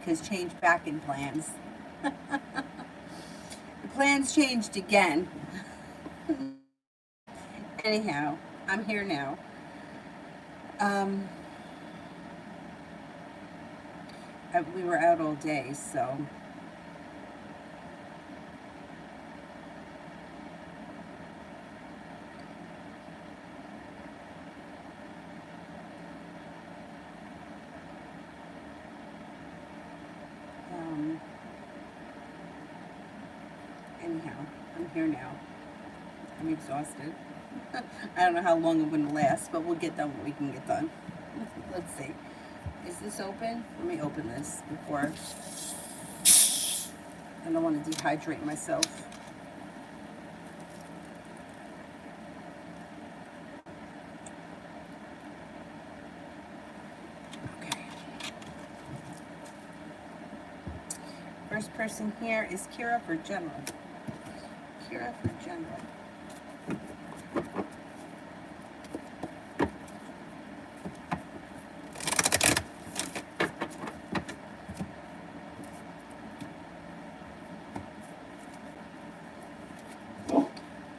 has changed back in plans. The plans changed again. Anyhow, I'm here now. Um, we were out all day, so um, anyhow, I'm here now. I'm exhausted. I don't know how long I'm going to last, but we'll get done what we can get done. Let's see. Is this open? Let me open this before. I don't want to dehydrate myself. Okay. First person here is Kira for general. Kira for general.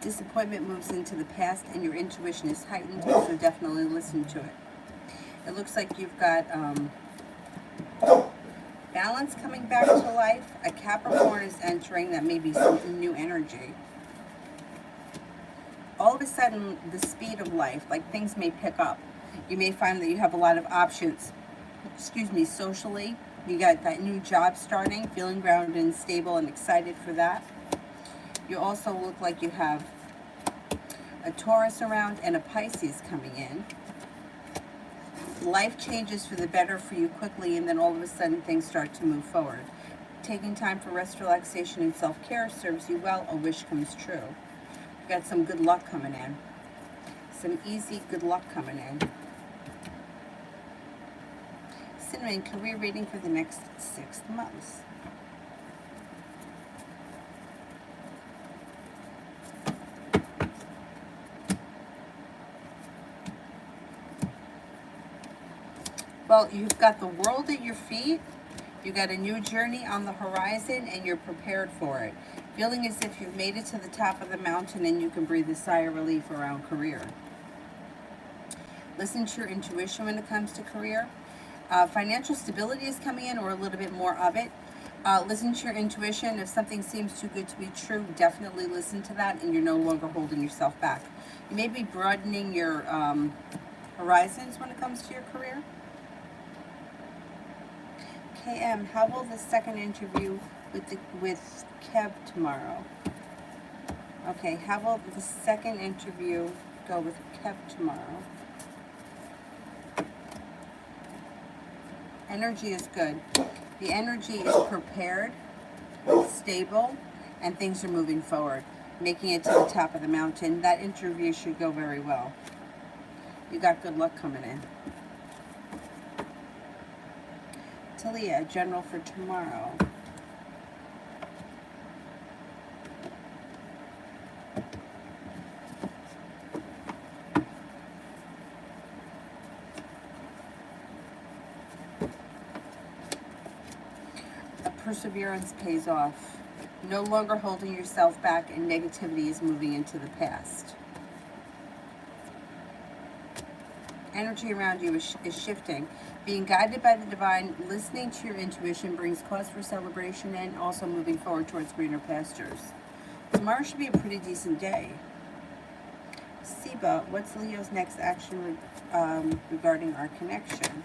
Disappointment moves into the past and your intuition is heightened, so definitely listen to it. It looks like you've got balance coming back to life. A Capricorn is entering. That may be some new energy. All of a sudden, the speed of life, like things may pick up. You may find that you have a lot of options, socially. You got that new job starting, feeling grounded and stable and excited for that. You also look like you have a Taurus around and a Pisces coming in. Life changes for the better for you quickly, and then all of a sudden things start to move forward. Taking time for rest, relaxation, and self-care serves you well. A wish comes true. You got some good luck coming in. Some easy good luck coming in. Cinnamon, career reading for the next 6 months. Well, you've got the world at your feet. You got a new journey on the horizon, and you're prepared for it. Feeling as if you've made it to the top of the mountain and you can breathe a sigh of relief around career. Listen to your intuition when it comes to career. Financial stability is coming in, or a little bit more of it. Listen to your intuition. If something seems too good to be true, definitely listen to that, and you're no longer holding yourself back. You may be broadening your horizons when it comes to your career. KM, how will the second interview with Kev tomorrow? Okay, how will the second interview go with Kev tomorrow? Energy is good. The energy is prepared, stable, and things are moving forward, making it to the top of the mountain. That interview should go very well. You got good luck coming in. Talia, general for tomorrow. Perseverance pays off. No longer holding yourself back, and negativity is moving into the past. Energy around you is shifting. Being guided by the divine, listening to your intuition brings cause for celebration and also moving forward towards greener pastures. Tomorrow should be a pretty decent day. Siba, what's Leo's next action regarding our connection?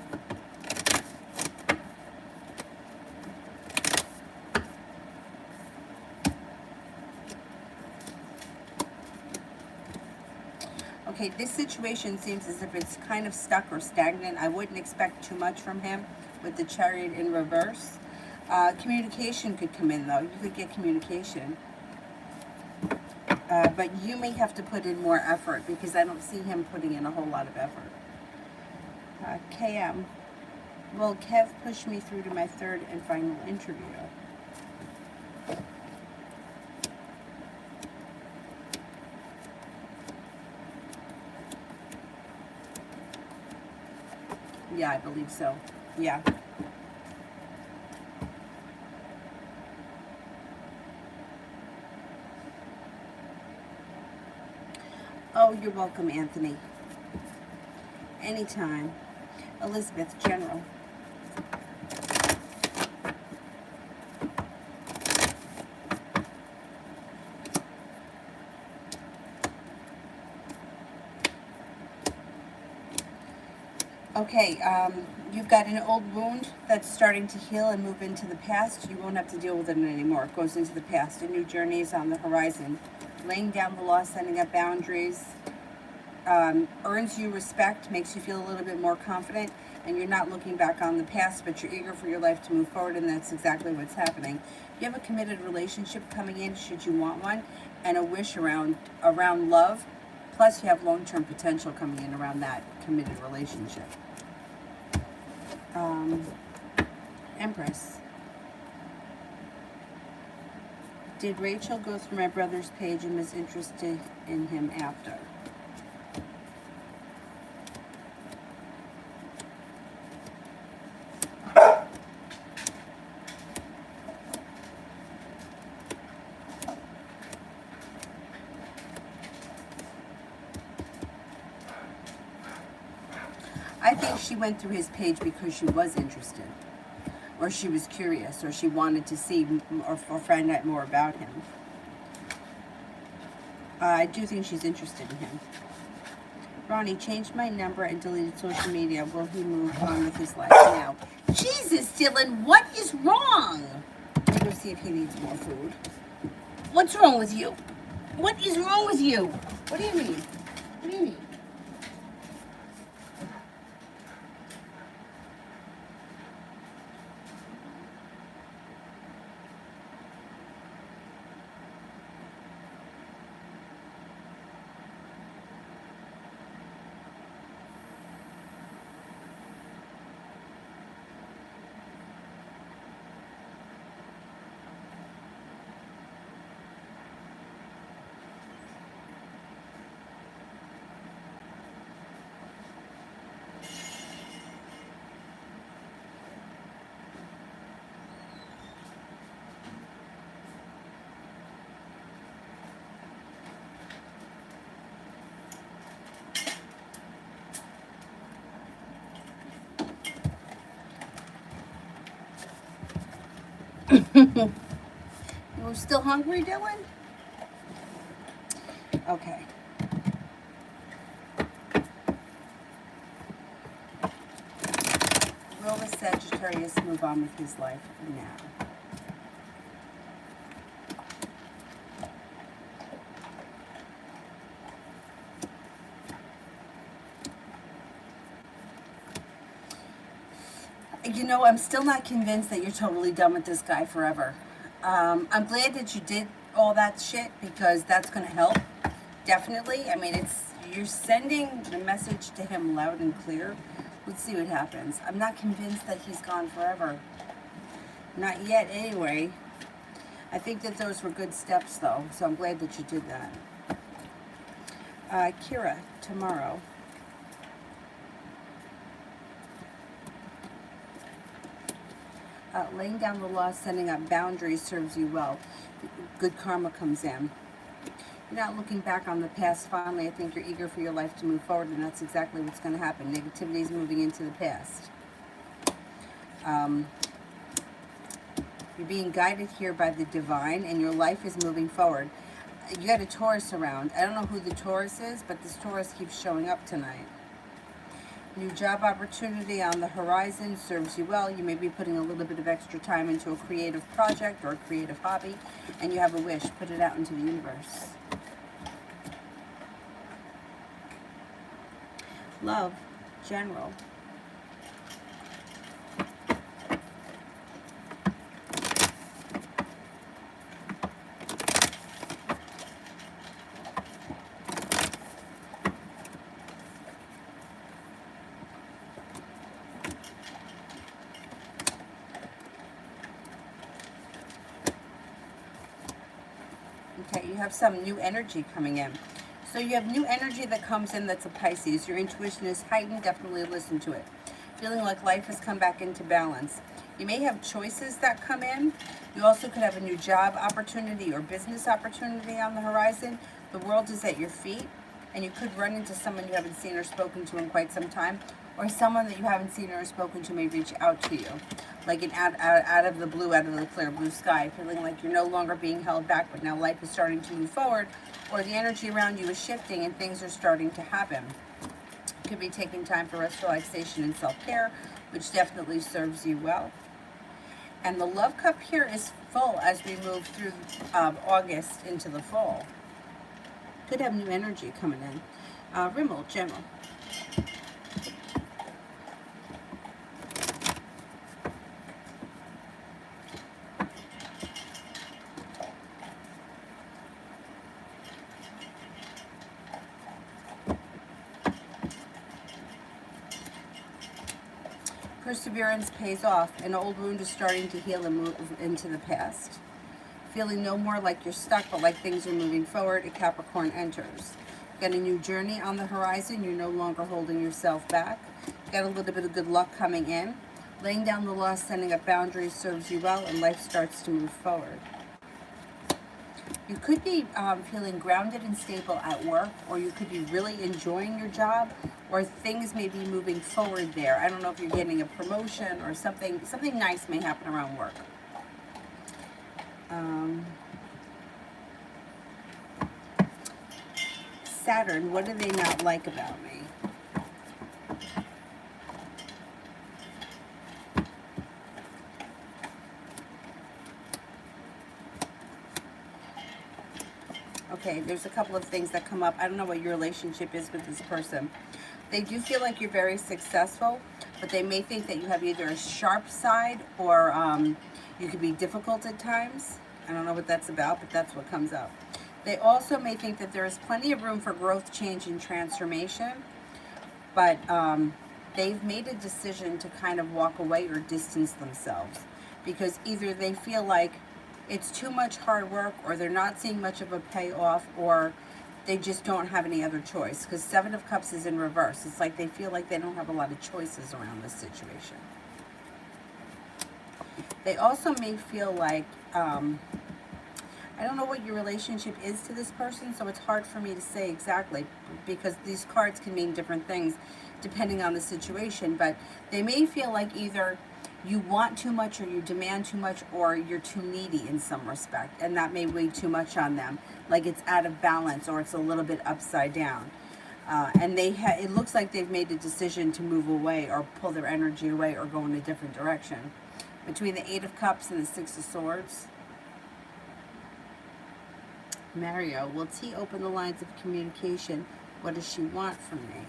Okay, this situation seems as if it's kind of stuck or stagnant. I wouldn't expect too much from him with the Chariot in reverse. Communication could come in, though. You could get communication. But you may have to put in more effort, because I don't see him putting in a whole lot of effort. KM, will Kev push me through to my third and final interview? Yeah, I believe so. Yeah. Oh, you're welcome, Anthony. Anytime. Elizabeth, General. Okay, you've got an old wound that's starting to heal and move into the past. You won't have to deal with it anymore. It goes into the past. A new journey is on the horizon. Laying down the law, setting up boundaries, earns you respect, makes you feel a little bit more confident, and you're not looking back on the past, but you're eager for your life to move forward, and that's exactly what's happening. You have a committed relationship coming in, should you want one, and a wish around love. Plus, you have long-term potential coming in around that committed relationship. Empress. Did Rachel go through my brother's page and was interested in him after? I think she went through his page because she was interested, or she was curious, or she wanted to see or find out more about him. I do think she's interested in him. Ronnie changed my number and deleted social media. Will he move on with his life now? Jesus, Dylan, what is wrong? Let me go see if he needs more food. What's wrong with you? What is wrong with you? What do you mean? What do you mean? You're still hungry, Dylan? Okay. Will the Sagittarius move on with his life now? You know, I'm still not convinced that you're totally done with this guy forever. I'm glad that you did all that shit because that's going to help. Definitely. I mean, you're sending the message to him loud and clear. Let's see what happens. I'm not convinced that he's gone forever. Not yet, anyway. I think that those were good steps, though, so I'm glad that you did that. Kira, tomorrow. Laying down the law, setting up boundaries serves you well. Good karma comes in. You're not looking back on the past fondly. I think you're eager for your life to move forward, and that's exactly what's going to happen. Negativity is moving into the past. You're being guided here by the divine, and your life is moving forward. You got a Taurus around. I don't know who the Taurus is, but this Taurus keeps showing up tonight. New job opportunity on the horizon serves you well. You may be putting a little bit of extra time into a creative project or a creative hobby, and you have a wish. Put it out into the universe. Love, General. Okay, you have some new energy coming in. So you have new energy that comes in that's a Pisces. Your intuition is heightened. Definitely listen to it. Feeling like life has come back into balance. You may have choices that come in. You also could have a new job opportunity or business opportunity on the horizon. The world is at your feet. And you could run into someone you haven't seen or spoken to in quite some time, or someone that you haven't seen or spoken to may reach out to you, like out of the blue, out of the clear blue sky, feeling like you're no longer being held back, but now life is starting to move forward, or the energy around you is shifting and things are starting to happen. You could be taking time for rest, relaxation, and self-care, which definitely serves you well. And the love cup here is full as we move through August into the fall. Could have new energy coming in. Rimmel, Gemmel. Perseverance pays off. An old wound is starting to heal and move into the past. Feeling no more like you're stuck, but like things are moving forward, a Capricorn enters. Got a new journey on the horizon. You're no longer holding yourself back. Got a little bit of good luck coming in. Laying down the law, setting up boundaries serves you well, and life starts to move forward. You could be feeling grounded and stable at work, or you could be really enjoying your job, or things may be moving forward there. I don't know if you're getting a promotion or something nice may happen around work. Saturn, what do they not like about me? Okay, there's a couple of things that come up. I don't know what your relationship is with this person. They do feel like you're very successful, but they may think that you have either a sharp side or you could be difficult at times. I don't know what that's about, but that's what comes up. They also may think that there is plenty of room for growth, change, and transformation, but they've made a decision to kind of walk away or distance themselves because either they feel like it's too much hard work, or they're not seeing much of a payoff, or they just don't have any other choice, because Seven of Cups is in reverse. It's like they feel like they don't have a lot of choices around this situation. They also may feel like, I don't know what your relationship is to this person, so it's hard for me to say exactly, because these cards can mean different things depending on the situation, but they may feel like either you want too much, or you demand too much, or you're too needy in some respect, and that may weigh too much on them, like it's out of balance, or it's a little bit upside down. And it looks like they've made a decision to move away, or pull their energy away, or go in a different direction. Between the Eight of Cups and the Six of Swords. Mario, will T open the lines of communication? What does she want from me?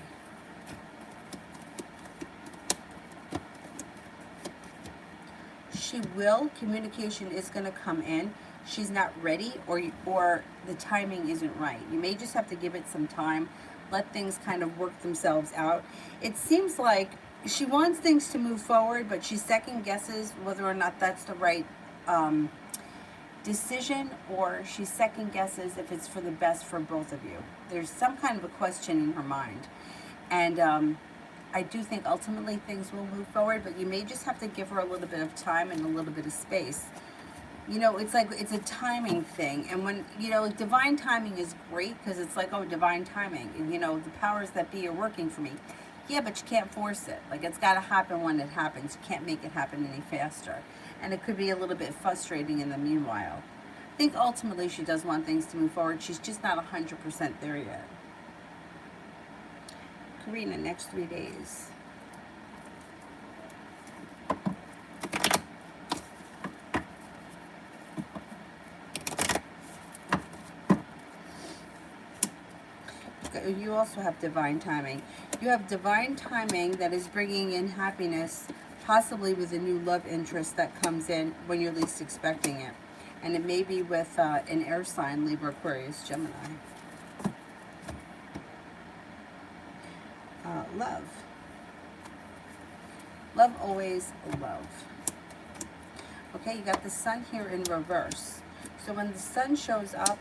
She will. Communication is going to come in. She's not ready, or the timing isn't right. You may just have to give it some time, let things kind of work themselves out. It seems like she wants things to move forward, but she second guesses whether or not that's the right decision, or she second guesses if it's for the best for both of you. There's some kind of a question in her mind, and I do think ultimately things will move forward, but you may just have to give her a little bit of time and a little bit of space. You know, it's like, it's a timing thing. And when, you know, divine timing is great, because it's like, oh, divine timing. And, you know, the powers that be are working for me. Yeah, but you can't force it. Like, it's got to happen when it happens. You can't make it happen any faster. And it could be a little bit frustrating in the meanwhile. I think ultimately she does want things to move forward. She's just not 100% there yet. Karina, next 3 days. You also have divine timing. You have divine timing that is bringing in happiness, possibly with a new love interest that comes in when you're least expecting it. And it may be with an air sign, Libra, Aquarius, Gemini. Love. Love, always love. Okay, you got the Sun here in reverse. So when the Sun shows up,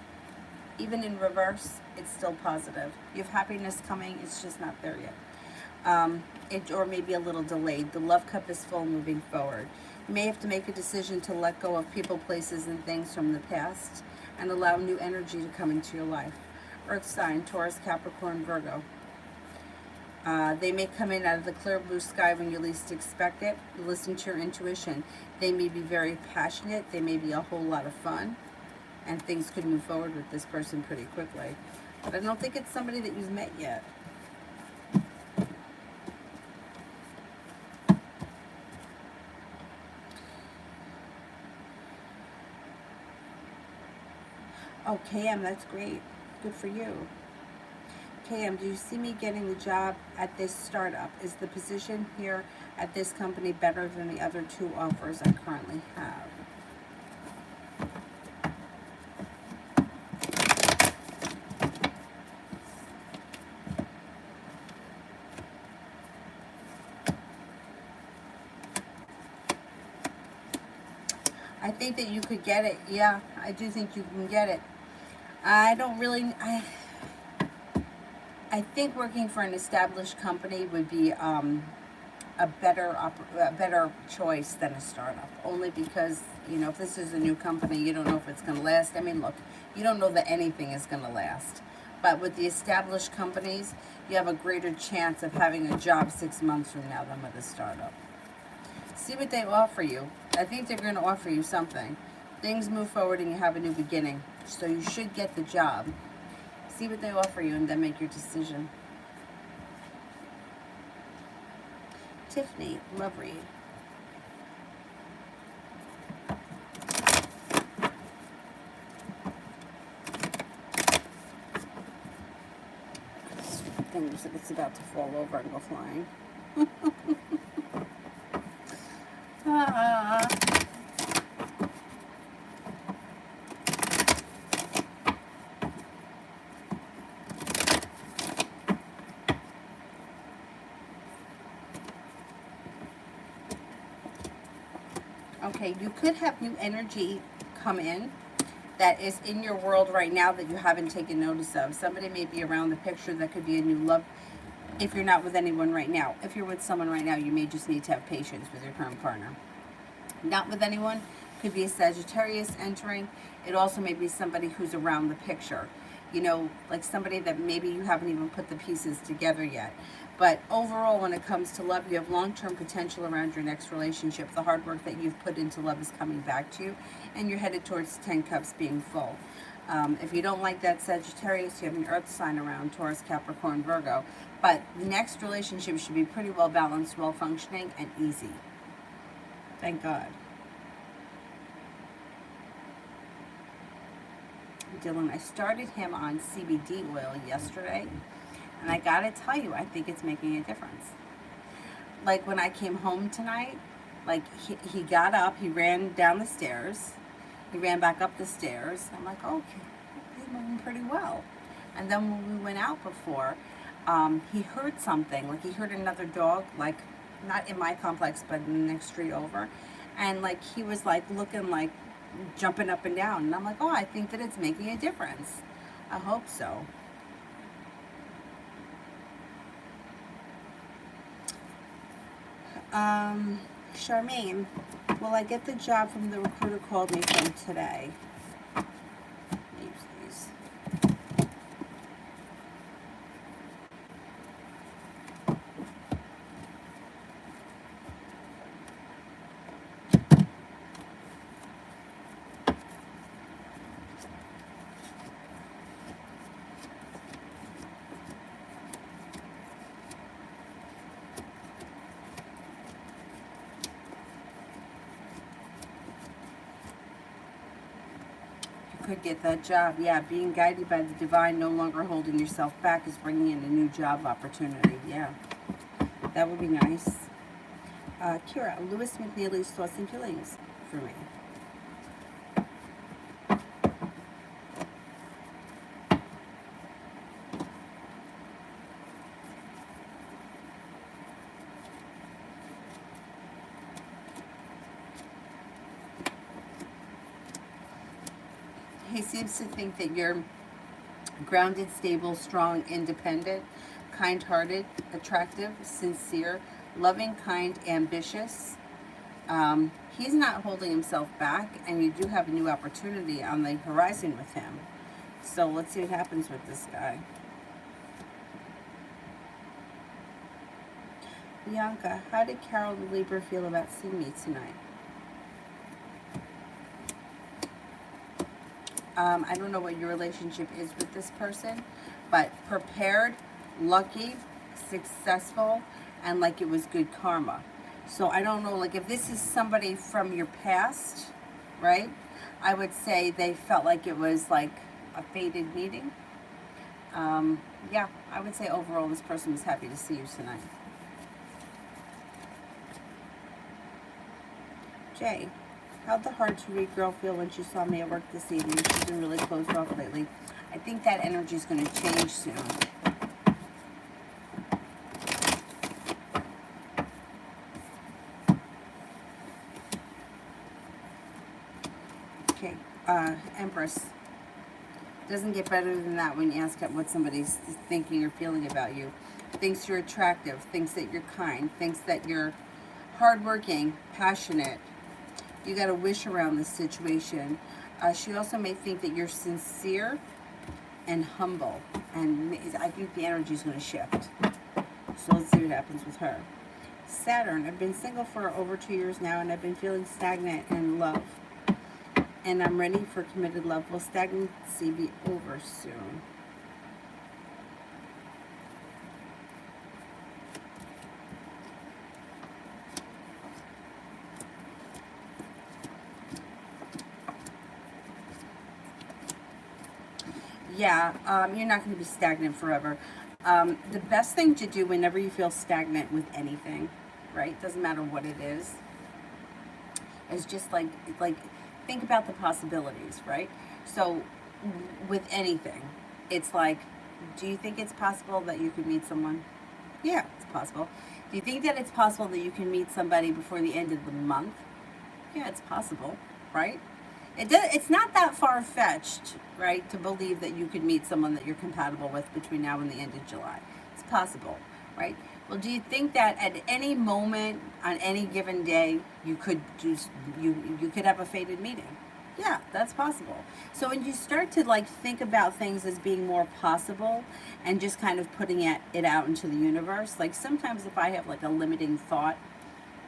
even in reverse, it's still positive. You have happiness coming, it's just not there yet. Or maybe a little delayed. The love cup is full, moving forward. You may have to make a decision to let go of people, places, and things from the past and allow new energy to come into your life. Earth sign, Taurus, Capricorn, Virgo. They may come in out of the clear blue sky when you least expect it. Listen to your intuition. They may be very passionate. They may be a whole lot of fun. And things could move forward with this person pretty quickly. But I don't think it's somebody that you've met yet. Oh, KM, that's great. Good for you. KM, do you see me getting the job at this startup? Is the position here at this company better than the other 2 offers I currently have? I think that you could get it. Yeah, I do think you can get it. I don't really... I think working for an established company would be a better choice than a startup. Only because, you know, if this is a new company, you don't know if it's going to last. I mean, look, you don't know that anything is going to last. But with the established companies, you have a greater chance of having a job 6 months from now than with a startup. See what they offer you. I think they're going to offer you something. Things move forward and you have a new beginning. So you should get the job. See what they offer you and then make your decision. Tiffany, love read. This thing looks like it's about to fall over and go flying. Okay, you could have new energy come in that is in your world right now that you haven't taken notice of. Somebody may be around the picture that could be a new love if you're not with anyone right now. If you're with someone right now, you may just need to have patience with your current partner. Not with anyone, could be a Sagittarius entering. It also may be somebody who's around the picture. You know, like somebody that maybe you haven't even put the pieces together yet. But overall, when it comes to love, you have long-term potential around your next relationship. The hard work that you've put into love is coming back to you, and you're headed towards 10 cups being full. If you don't like that Sagittarius, you have an earth sign around, Taurus, Capricorn, Virgo. But the next relationship should be pretty well balanced, well functioning, and easy. Thank God. Dylan, I started him on CBD oil yesterday, and I gotta tell you, I think it's making a difference. Like when I came home tonight, like he got up, he ran down the stairs, he ran back up the stairs. I'm like, oh, he's moving pretty well. And then when we went out before, he heard something, like he heard another dog, like not in my complex, but in the next street over. And like he was like looking like jumping up and down. And I'm like, oh, I think that it's making a difference. I hope so. Charmaine, will I get the job from the recruiter called me from today? Use these. Could get that job. Yeah, being guided by the divine, no longer holding yourself back, is bringing in a new job opportunity. Yeah, that would be nice. Kira, Lewis McNeely's thoughts and feelings for me. He seems to think that you're grounded, stable, strong, independent, kind-hearted, attractive, sincere, loving, kind, ambitious. He's not holding himself back, and you do have a new opportunity on the horizon with him. So let's see what happens with this guy. Bianca, how did Carol the Libra feel about seeing me tonight? I don't know what your relationship is with this person, but prepared, lucky, successful, and like it was good karma. So I don't know, like if this is somebody from your past, right? I would say they felt like it was like a fated meeting. Yeah, I would say overall this person was happy to see you tonight. Jay, how'd the hard to read girl feel when she saw me at work this evening? She's been really closed off lately. I think that energy is going to change soon. Okay, Empress. Doesn't get better than that when you ask what somebody's thinking or feeling about you. Thinks you're attractive, thinks that you're kind, thinks that you're hardworking, passionate. You got a wish around this situation. She also may think that you're sincere and humble. And I think the energy is going to shift. So let's see what happens with her. Saturn, I've been single for over 2 years now, and I've been feeling stagnant in love. And I'm ready for committed love. Will stagnancy be over soon? Yeah, you're not going to be stagnant forever. The best thing to do whenever you feel stagnant with anything, right? Doesn't matter what it is just like think about the possibilities, right? So with anything, it's like, do you think it's possible that you could meet someone? Yeah, it's possible. Do you think that it's possible that you can meet somebody before the end of the month? Yeah, it's possible, right? It's not that far-fetched, right, to believe that you could meet someone that you're compatible with between now and the end of July. It's possible, right? Well, do you think that at any moment on any given day you could you could have a fated meeting? Yeah, that's possible. So when you start to like think about things as being more possible and just kind of putting it out into the universe, like sometimes if I have like a limiting thought,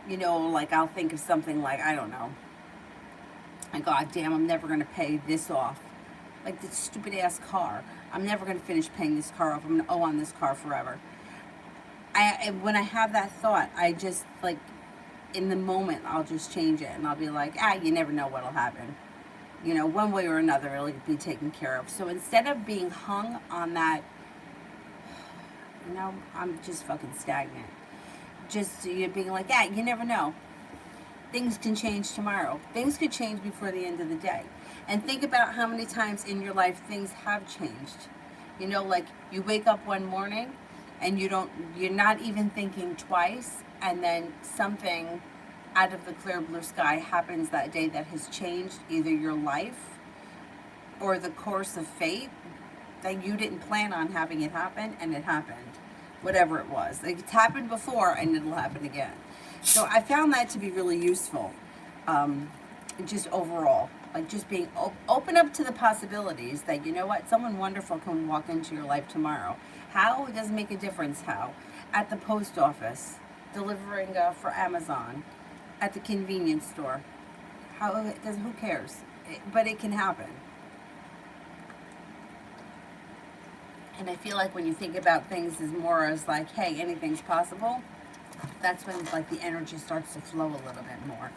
like I'll think of something like, I don't know, and God damn, I'm never going to pay this off. Like this stupid ass car. I'm never going to finish paying this car off. I'm going to owe on this car forever. When I have that thought, I just like, in the moment, I'll just change it and I'll be like, you never know what'll happen. One way or another, it'll be taken care of. So instead of being hung on that, I'm just fucking stagnant. Just being like, you never know. Things can change tomorrow. Things could change before the end of the day. And think about how many times in your life things have changed. Like you wake up one morning and you're not even thinking twice, and then something out of the clear blue sky happens that day that has changed either your life or the course of fate that you didn't plan on having it happen, and it happened. Whatever it was. Like, it's happened before and it'll happen again. So I found that to be really useful, just overall. Like just being open up to the possibilities that, someone wonderful can walk into your life tomorrow. How? It doesn't make a difference how. At the post office, delivering for Amazon, at the convenience store. Who cares? But it can happen. And I feel like when you think about things as more as like, hey, anything's possible, that's when like the energy starts to flow a little bit more.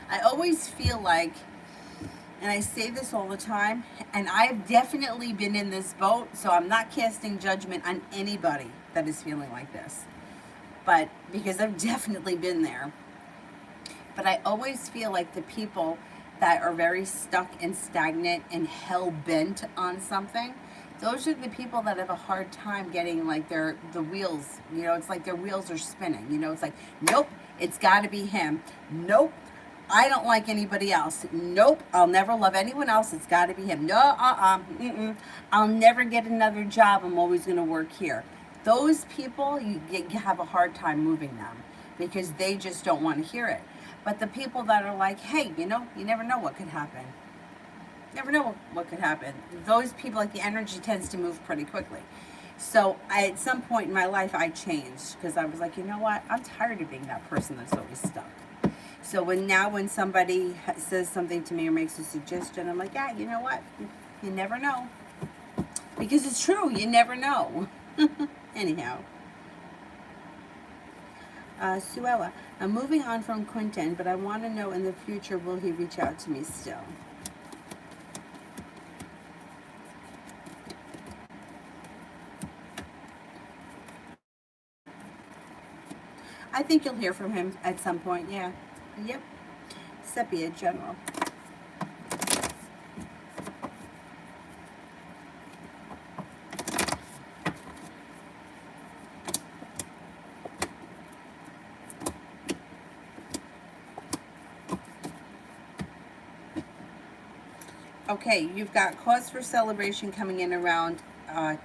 I always feel like, and I say this all the time, and I've definitely been in this boat, so I'm not casting judgment on anybody that is feeling like this, but because I've definitely been there. But I always feel like the people that are very stuck and stagnant and hell-bent on something, those are the people that have a hard time getting like the wheels, it's like their wheels are spinning, it's like, nope, it's got to be him. Nope, I don't like anybody else. Nope, I'll never love anyone else. It's got to be him. No, I'll never get another job. I'm always going to work here. Those people, you have a hard time moving them because they just don't want to hear it. But the people that are like, hey, you never know what could happen. Never know what could happen. Those people, like, the energy tends to move pretty quickly. So at some point in my life, I changed because I was like, you know what? I'm tired of being that person that's always stuck. So when somebody says something to me or makes a suggestion, I'm like, yeah, you know what? You never know. Because it's true, you never know. Anyhow. Suella, I'm moving on from Quentin, but I want to know in the future, will he reach out to me still? I think you'll hear from him at some point, yeah. Yep. Sepia General. Okay, you've got cause for celebration coming in around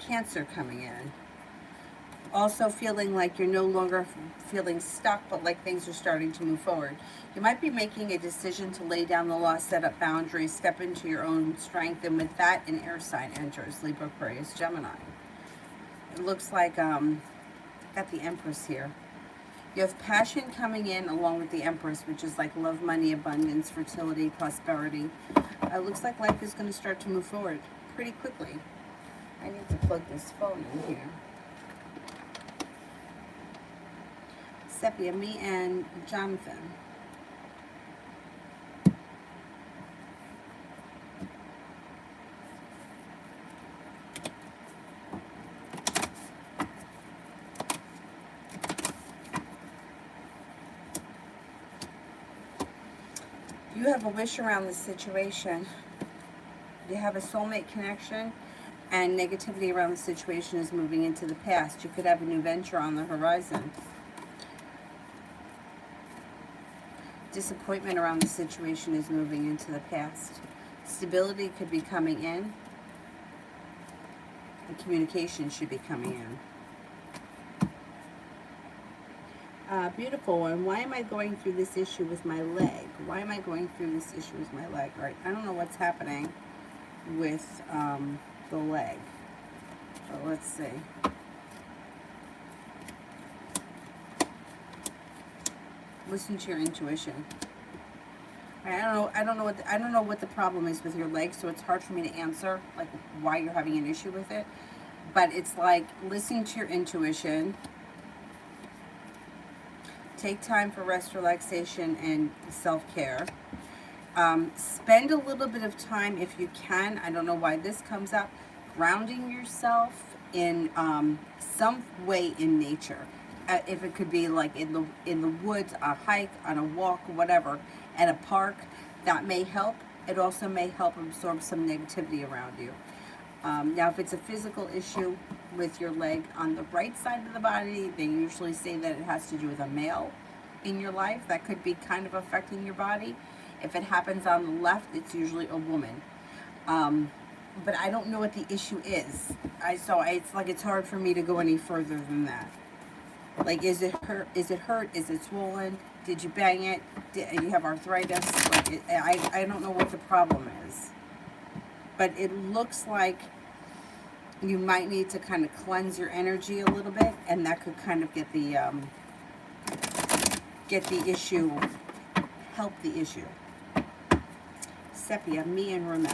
Cancer coming in. Also feeling like you're no longer feeling stuck, but like things are starting to move forward. You might be making a decision to lay down the law, set up boundaries, step into your own strength, and with that, an air sign enters, Libra, Aquarius, Gemini. It looks like, got the Empress here. You have passion coming in along with the Empress, which is like love, money, abundance, fertility, prosperity. It looks like life is going to start to move forward pretty quickly. I need to plug this phone in here. Sepia, me and Jonathan. You have a wish around this situation. You have a soulmate connection, and negativity around the situation is moving into the past. You could have a new venture on the horizon. Disappointment around the situation is moving into the past. Stability could be coming in, and communication should be coming in. Beautiful one. Why am I going through this issue with my leg? Why am I going through this issue with my leg? Right? I don't know what's happening with the leg. But let's see. Listen to your intuition. I don't know what the problem is with your leg, so it's hard for me to answer like why you're having an issue with it. But it's like, listen to your intuition. Take time for rest, relaxation, and self-care. Spend a little bit of time, if you can, I don't know why this comes up, grounding yourself in some way in nature. If it could be like in the woods, a hike, on a walk, whatever, at a park, that may help. It also may help absorb some negativity around you. Now, if it's a physical issue with your leg on the right side of the body, they usually say that it has to do with a male in your life. That could be kind of affecting your body. If it happens on the left, it's usually a woman. But I don't know what the issue is. It's like it's hard for me to go any further than that. Like, is it hurt? Is it hurt? Is it swollen? Did you bang it? Did you have arthritis? Like, I don't know what the problem is. But it looks like you might need to kind of cleanse your energy a little bit, and that could kind of get the issue, help the issue. Sepia, me and Ramel.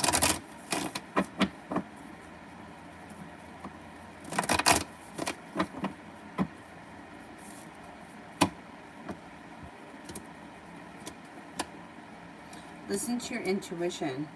Listen to your intuition.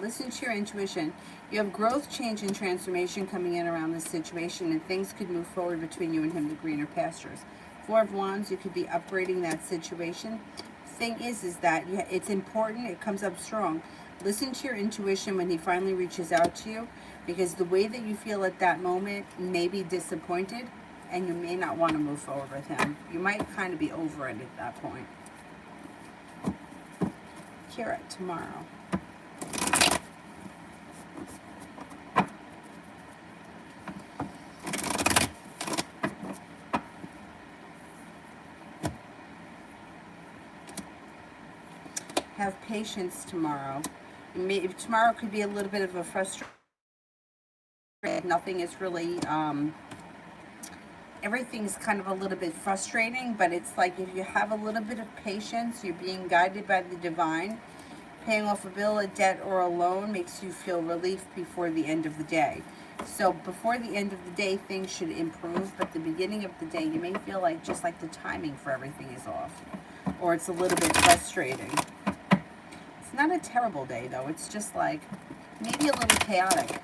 Listen to your intuition. You have growth, change, and transformation coming in around this situation, and things could move forward between you and him to greener pastures. Four of Wands, you could be upgrading that situation. Thing is that it's important, it comes up strong. Listen to your intuition when he finally reaches out to you, because the way that you feel at that moment may be disappointed, and you may not want to move forward with him. You might kind of be over it at that point. Kira, tomorrow. Have patience tomorrow. Tomorrow could be a little bit of a frustration. Nothing is really, everything's kind of a little bit frustrating, but it's like if you have a little bit of patience, you're being guided by the divine. Paying off a bill, a debt, or a loan makes you feel relief before the end of the day. So before the end of the day, things should improve, but the beginning of the day, you may feel like just like the timing for everything is off, or it's a little bit frustrating. It's not a terrible day, though. It's just like maybe a little chaotic.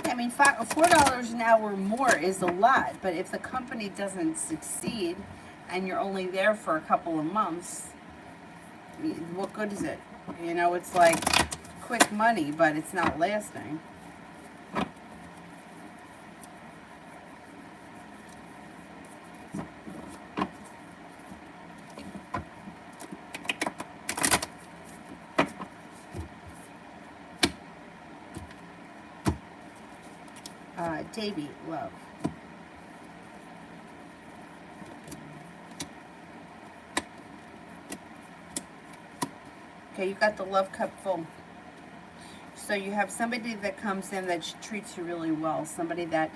I mean, $4 an hour more is a lot, but if the company doesn't succeed and you're only there for a couple of months, what good is it? You know, it's like quick money, but it's not lasting. Davy, love. Okay, you got the love cup full. So you have somebody that comes in that treats you really well, somebody that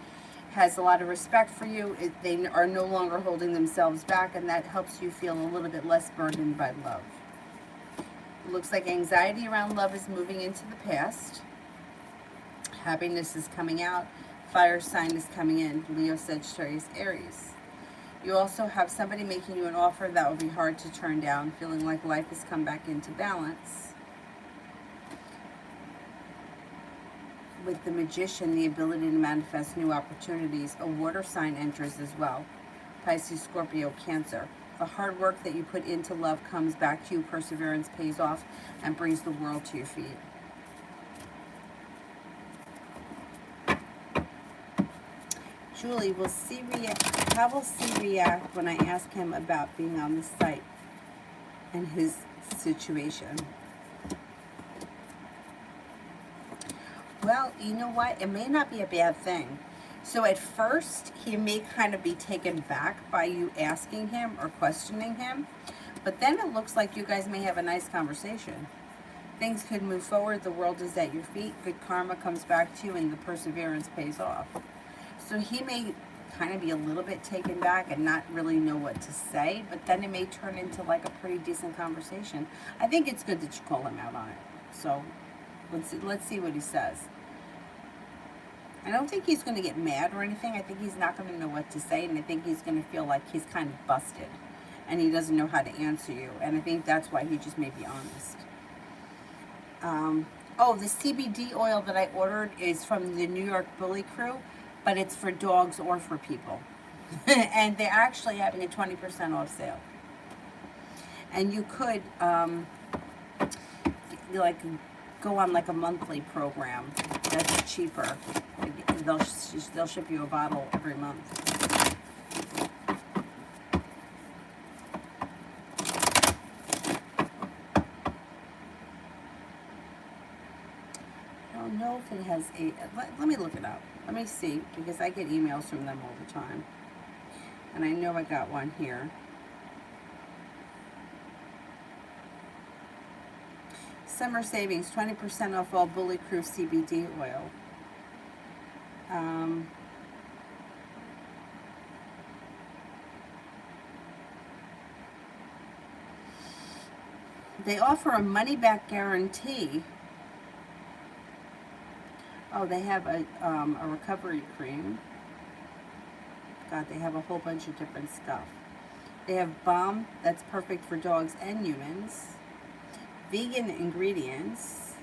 has a lot of respect for you. They are no longer holding themselves back, and that helps you feel a little bit less burdened by love. It looks like anxiety around love is moving into the past. Happiness is coming out. Fire sign is coming in. Leo, Sagittarius, Aries. You also have somebody making you an offer that will be hard to turn down, feeling like life has come back into balance. With the Magician, the ability to manifest new opportunities. A water sign enters as well. Pisces, Scorpio, Cancer. The hard work that you put into love comes back to you. Perseverance pays off and brings the world to your feet. Julie, how will C react when I ask him about being on the site and his situation? Well, you know what? It may not be a bad thing. So at first, he may kind of be taken back by you asking him or questioning him, but then it looks like you guys may have a nice conversation. Things could move forward. The world is at your feet. Good karma comes back to you, and the perseverance pays off. So he may kind of be a little bit taken back and not really know what to say, but then it may turn into like a pretty decent conversation. I think it's good that you call him out on it. So let's see what he says. I don't think he's going to get mad or anything. I think he's not going to know what to say, and I think he's going to feel like he's kind of busted and he doesn't know how to answer you. And I think that's why he just may be honest. Oh, the CBD oil that I ordered is from the New York Bully Crew, but it's for dogs or for people. And they're actually having a 20% off sale. And you could like go on like a monthly program that's cheaper. They'll ship you a bottle every month. I don't know if it has a, let me look it up. Let me see, because I get emails from them all the time. And I know I got one here. Summer savings, 20% off all Bully Crew CBD oil. They offer a money-back guarantee. Oh, they have a recovery cream. God, they have a whole bunch of different stuff. They have balm that's perfect for dogs and humans. Vegan ingredients.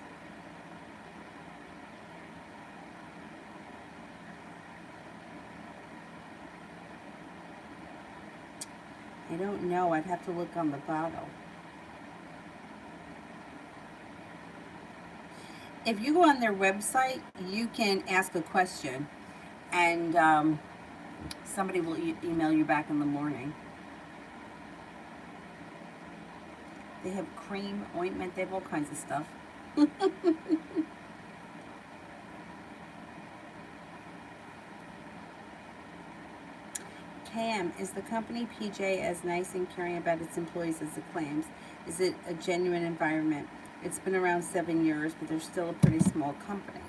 I don't know. I'd have to look on the bottle. If you go on their website, you can ask a question, and somebody will email you back in the morning. They have cream, ointment, they have all kinds of stuff. Cam, is the company PJ as nice and caring about its employees as it claims? Is it a genuine environment? It's been around 7 years, but they're still a pretty small company. Okay.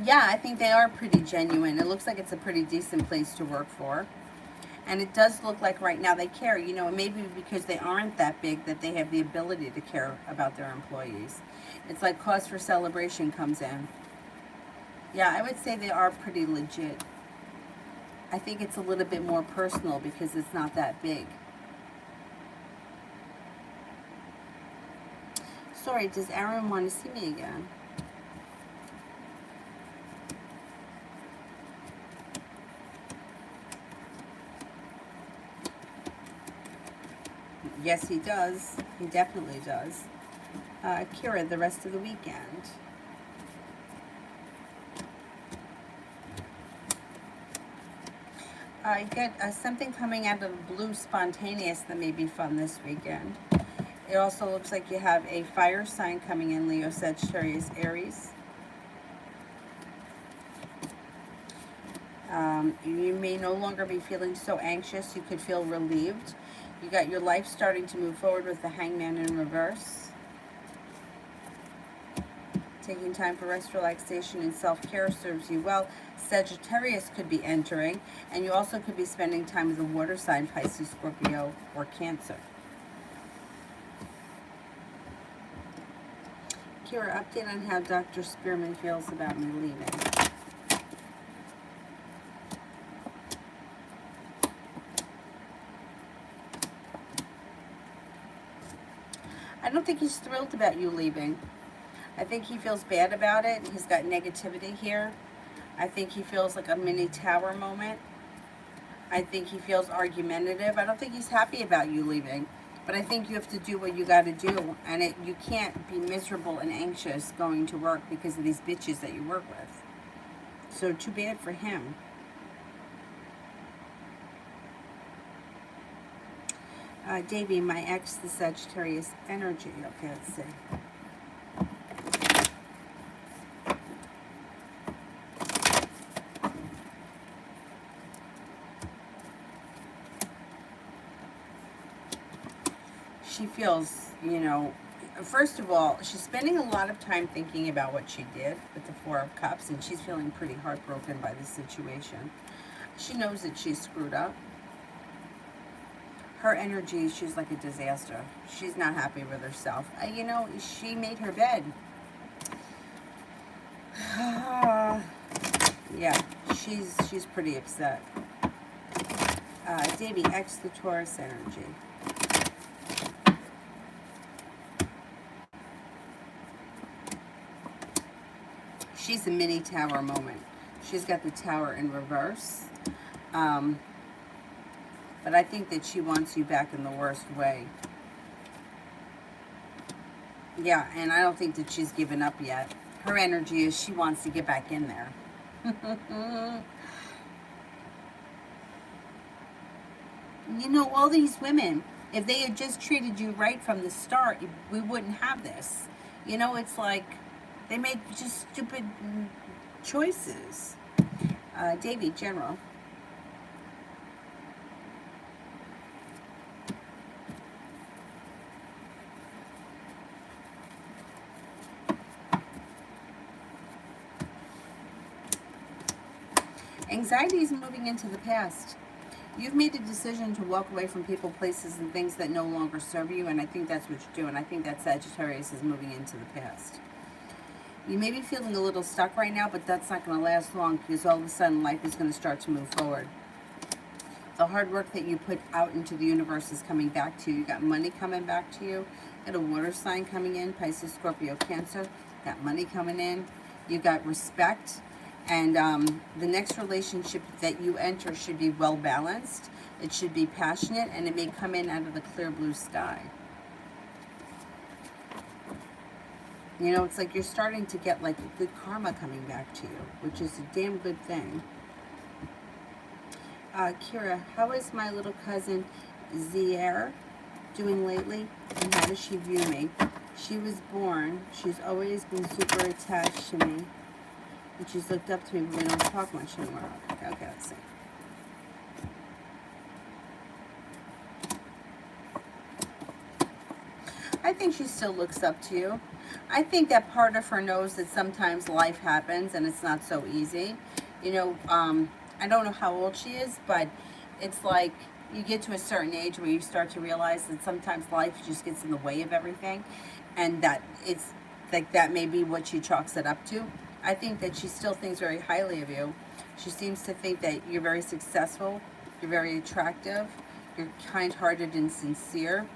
Yeah, I think they are pretty genuine. It looks like it's a pretty decent place to work for. And it does look like right now they care. You know, maybe because they aren't that big that they have the ability to care about their employees. It's like cause for celebration comes in. Yeah, I would say they are pretty legit. I think it's a little bit more personal because it's not that big. Sorry, does Aaron want to see me again? Yes, he does. He definitely does. Kira, the rest of the weekend. I get something coming out of the blue, spontaneous, that may be fun this weekend. It also looks like you have a fire sign coming in, Leo, Sagittarius, Aries. You may no longer be feeling so anxious. You could feel relieved. You got your life starting to move forward with the Hangman in reverse. Taking time for rest, relaxation, and self-care serves you well. Sagittarius could be entering, and you also could be spending time with a water sign, Pisces, Scorpio, or Cancer. Kira, update on how Dr. Spearman feels about me leaving. I don't think he's thrilled about you leaving. I think he feels bad about it. He's got negativity here. I think he feels like a mini tower moment. I think he feels argumentative. I don't think he's happy about you leaving. But I think you have to do what you got to do. And you can't be miserable and anxious going to work because of these bitches that you work with. So too bad for him. Davey, my ex, the Sagittarius energy. Okay, let's see. She feels, you know, first of all, she's spending a lot of time thinking about what she did with the Four of Cups, and she's feeling pretty heartbroken by this situation. She knows that she's screwed up. Her energy, she's like a disaster. She's not happy with herself. You know, she made her bed. Yeah, she's pretty upset. Davey, X the Taurus energy. She's a mini tower moment. She's got the tower in reverse. But I think that she wants you back in the worst way. Yeah, and I don't think that she's given up yet. Her energy is she wants to get back in there. You know, all these women, if they had just treated you right from the start, we wouldn't have this. You know, it's like they made just stupid choices. Davey, General. Anxiety is moving into the past. You've made a decision to walk away from people, places, and things that no longer serve you, and I think that's what you're doing. I think that Sagittarius is moving into the past. You may be feeling a little stuck right now, but that's not going to last long because all of a sudden life is going to start to move forward. The hard work that you put out into the universe is coming back to you. You got money coming back to you. You got a water sign coming in, Pisces, Scorpio, Cancer. You got money coming in. You got respect. And the next relationship that you enter should be well balanced. It should be passionate, and it may come in out of the clear blue sky. You know, it's like you're starting to get like good karma coming back to you, which is a damn good thing. Kira, how is my little cousin Zier doing lately, and how does she view me? She was born, she's always been super attached to me, and she's looked up to me, but we don't talk much anymore. Okay, let's see. I think she still looks up to you. I think that part of her knows that sometimes life happens and it's not so easy. You know, I don't know how old she is, but it's like you get to a certain age where you start to realize that sometimes life just gets in the way of everything, and that it's like that may be what she chalks it up to. I think that she still thinks very highly of you. She seems to think that you're very successful, you're very attractive, you're kind-hearted and sincere,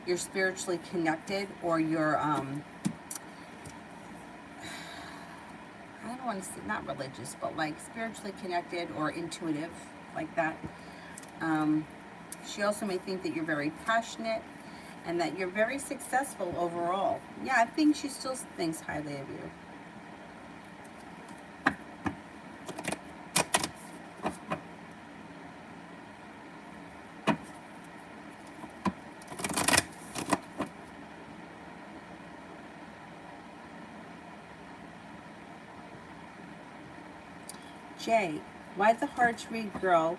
you're spiritually connected, or you're I don't want to say not religious, but like spiritually connected or intuitive, like that. She also may think that you're very passionate and that you're very successful overall. Yeah, I think she still thinks highly of you. Jay, why the hard-to-read girl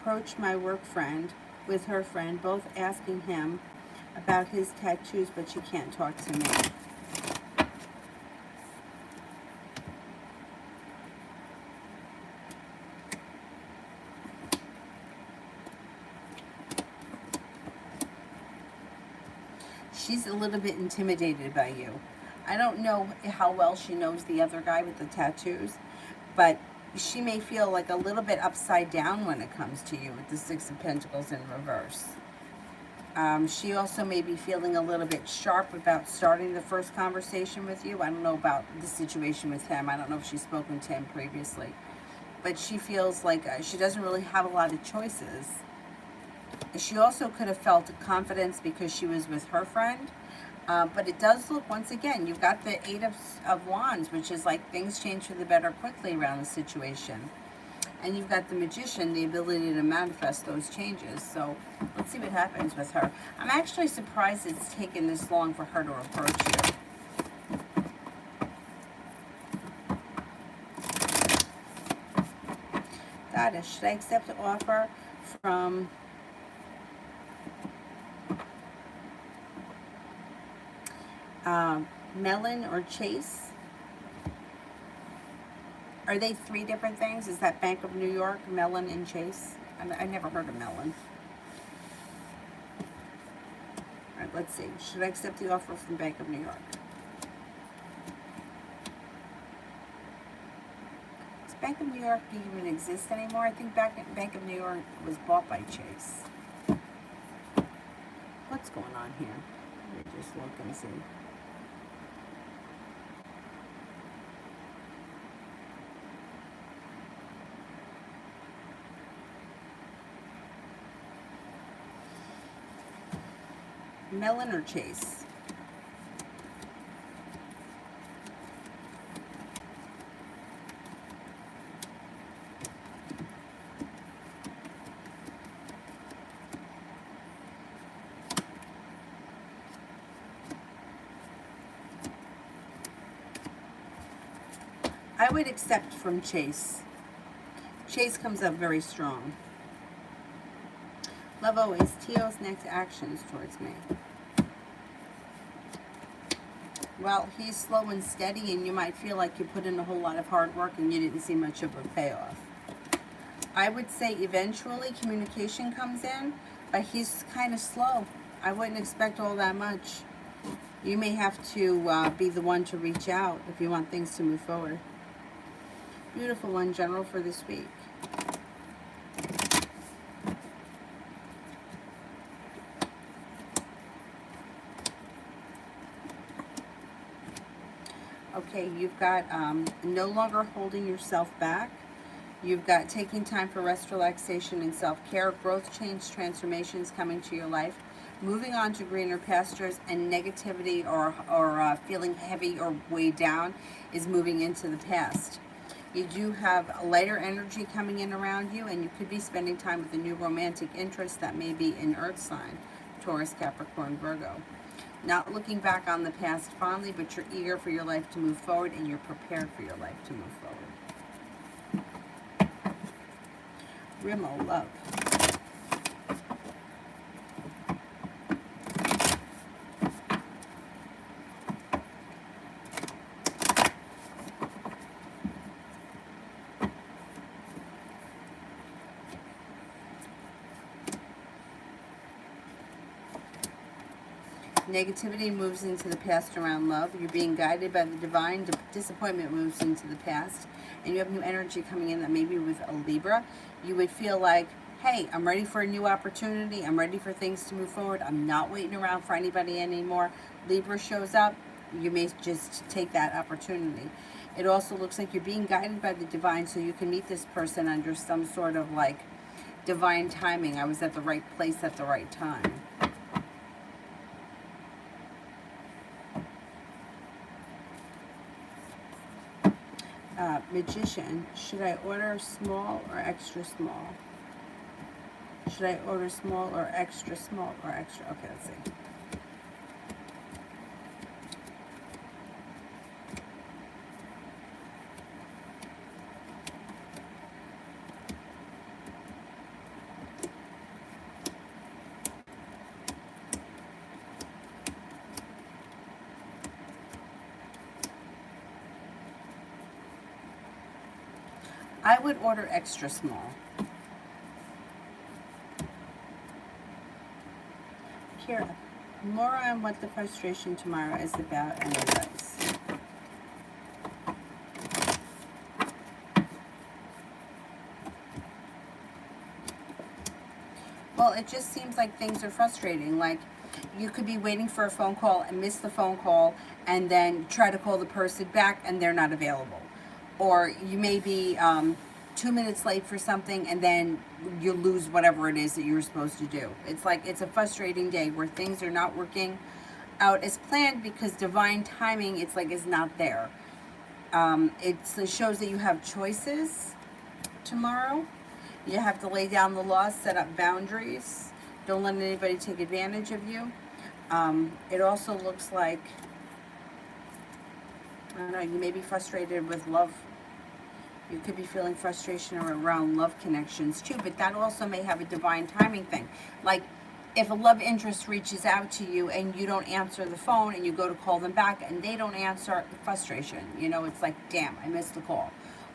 approached my work friend with her friend, both asking him about his tattoos, but she can't talk to me. She's a little bit intimidated by you. I don't know how well she knows the other guy with the tattoos, but she may feel like a little bit upside down when it comes to you with the Six of Pentacles in reverse. She also may be feeling a little bit sharp about starting the first conversation with you. I don't know about the situation with him. I don't know if she's spoken to him previously. But she feels like she doesn't really have a lot of choices. She also could have felt confidence because she was with her friend. But it does look, once again, you've got the Eight of Wands, which is like things change for the better quickly around the situation. And you've got the Magician, the ability to manifest those changes. So let's see what happens with her. I'm actually surprised it's taken this long for her to approach you. Goddess, should I accept the offer from Mellon or Chase? Are they three different things? Is that Bank of New York, Mellon and Chase? I never heard of Mellon. All right, let's see. Should I accept the offer from Bank of New York? Does Bank of New York even exist anymore? I think Bank of New York was bought by Chase. What's going on here? Let me just look and see. Mellon or Chase? I would accept from Chase. Chase comes up very strong. Love always. Teo's next actions towards me. Well, he's slow and steady, and you might feel like you put in a whole lot of hard work and you didn't see much of a payoff. I would say eventually communication comes in, but he's kind of slow. I wouldn't expect all that much. You may have to be the one to reach out if you want things to move forward. Beautiful one, General, for this week. Okay, you've got no longer holding yourself back. You've got taking time for rest, relaxation, and self-care, growth, change, transformations coming to your life, moving on to greener pastures, and negativity or feeling heavy or weighed down is moving into the past. You do have a lighter energy coming in around you, and you could be spending time with a new romantic interest that may be an earth sign, Taurus, Capricorn, Virgo. Not looking back on the past fondly, but you're eager for your life to move forward, and you're prepared for your life to move forward. Remo, love. Negativity moves into the past around love. You're being guided by the divine. Disappointment moves into the past. And you have new energy coming in that maybe with a Libra, you would feel like, hey, I'm ready for a new opportunity. I'm ready for things to move forward. I'm not waiting around for anybody anymore. Libra shows up. You may just take that opportunity. It also looks like you're being guided by the divine, so you can meet this person under some sort of like divine timing. I was at the right place at the right time. Magician, should I order small or extra small? Should I order small or extra small or extra? Okay, let's see. I would order extra small. Kira, more on what the frustration tomorrow is about and advice. Well, it just seems like things are frustrating. Like, you could be waiting for a phone call and miss the phone call and then try to call the person back and they're not available. Or you may be 2 minutes late for something and then you lose whatever it is that you were supposed to do. It's like, it's a frustrating day where things are not working out as planned because divine timing, it's like, is not there. It shows that you have choices tomorrow. You have to lay down the law, set up boundaries. Don't let anybody take advantage of you. It also looks like, I don't know, you may be frustrated with love. You could be feeling frustration around love connections too, but that also may have a divine timing thing. Like, if a love interest reaches out to you and you don't answer the phone and you go to call them back and they don't answer, frustration. You know, it's like, damn, I missed the call.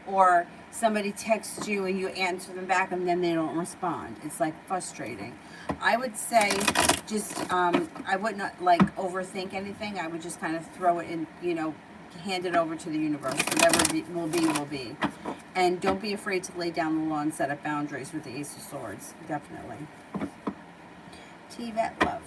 Or somebody texts you and you answer them back and then they don't respond. It's like frustrating. I would say just, I would not like overthink anything. I would just kind of throw it in, you know, hand it over to the universe. Whatever will be, will be. And don't be afraid to lay down the law and set up boundaries with the Ace of Swords. Definitely. T-Vet, love.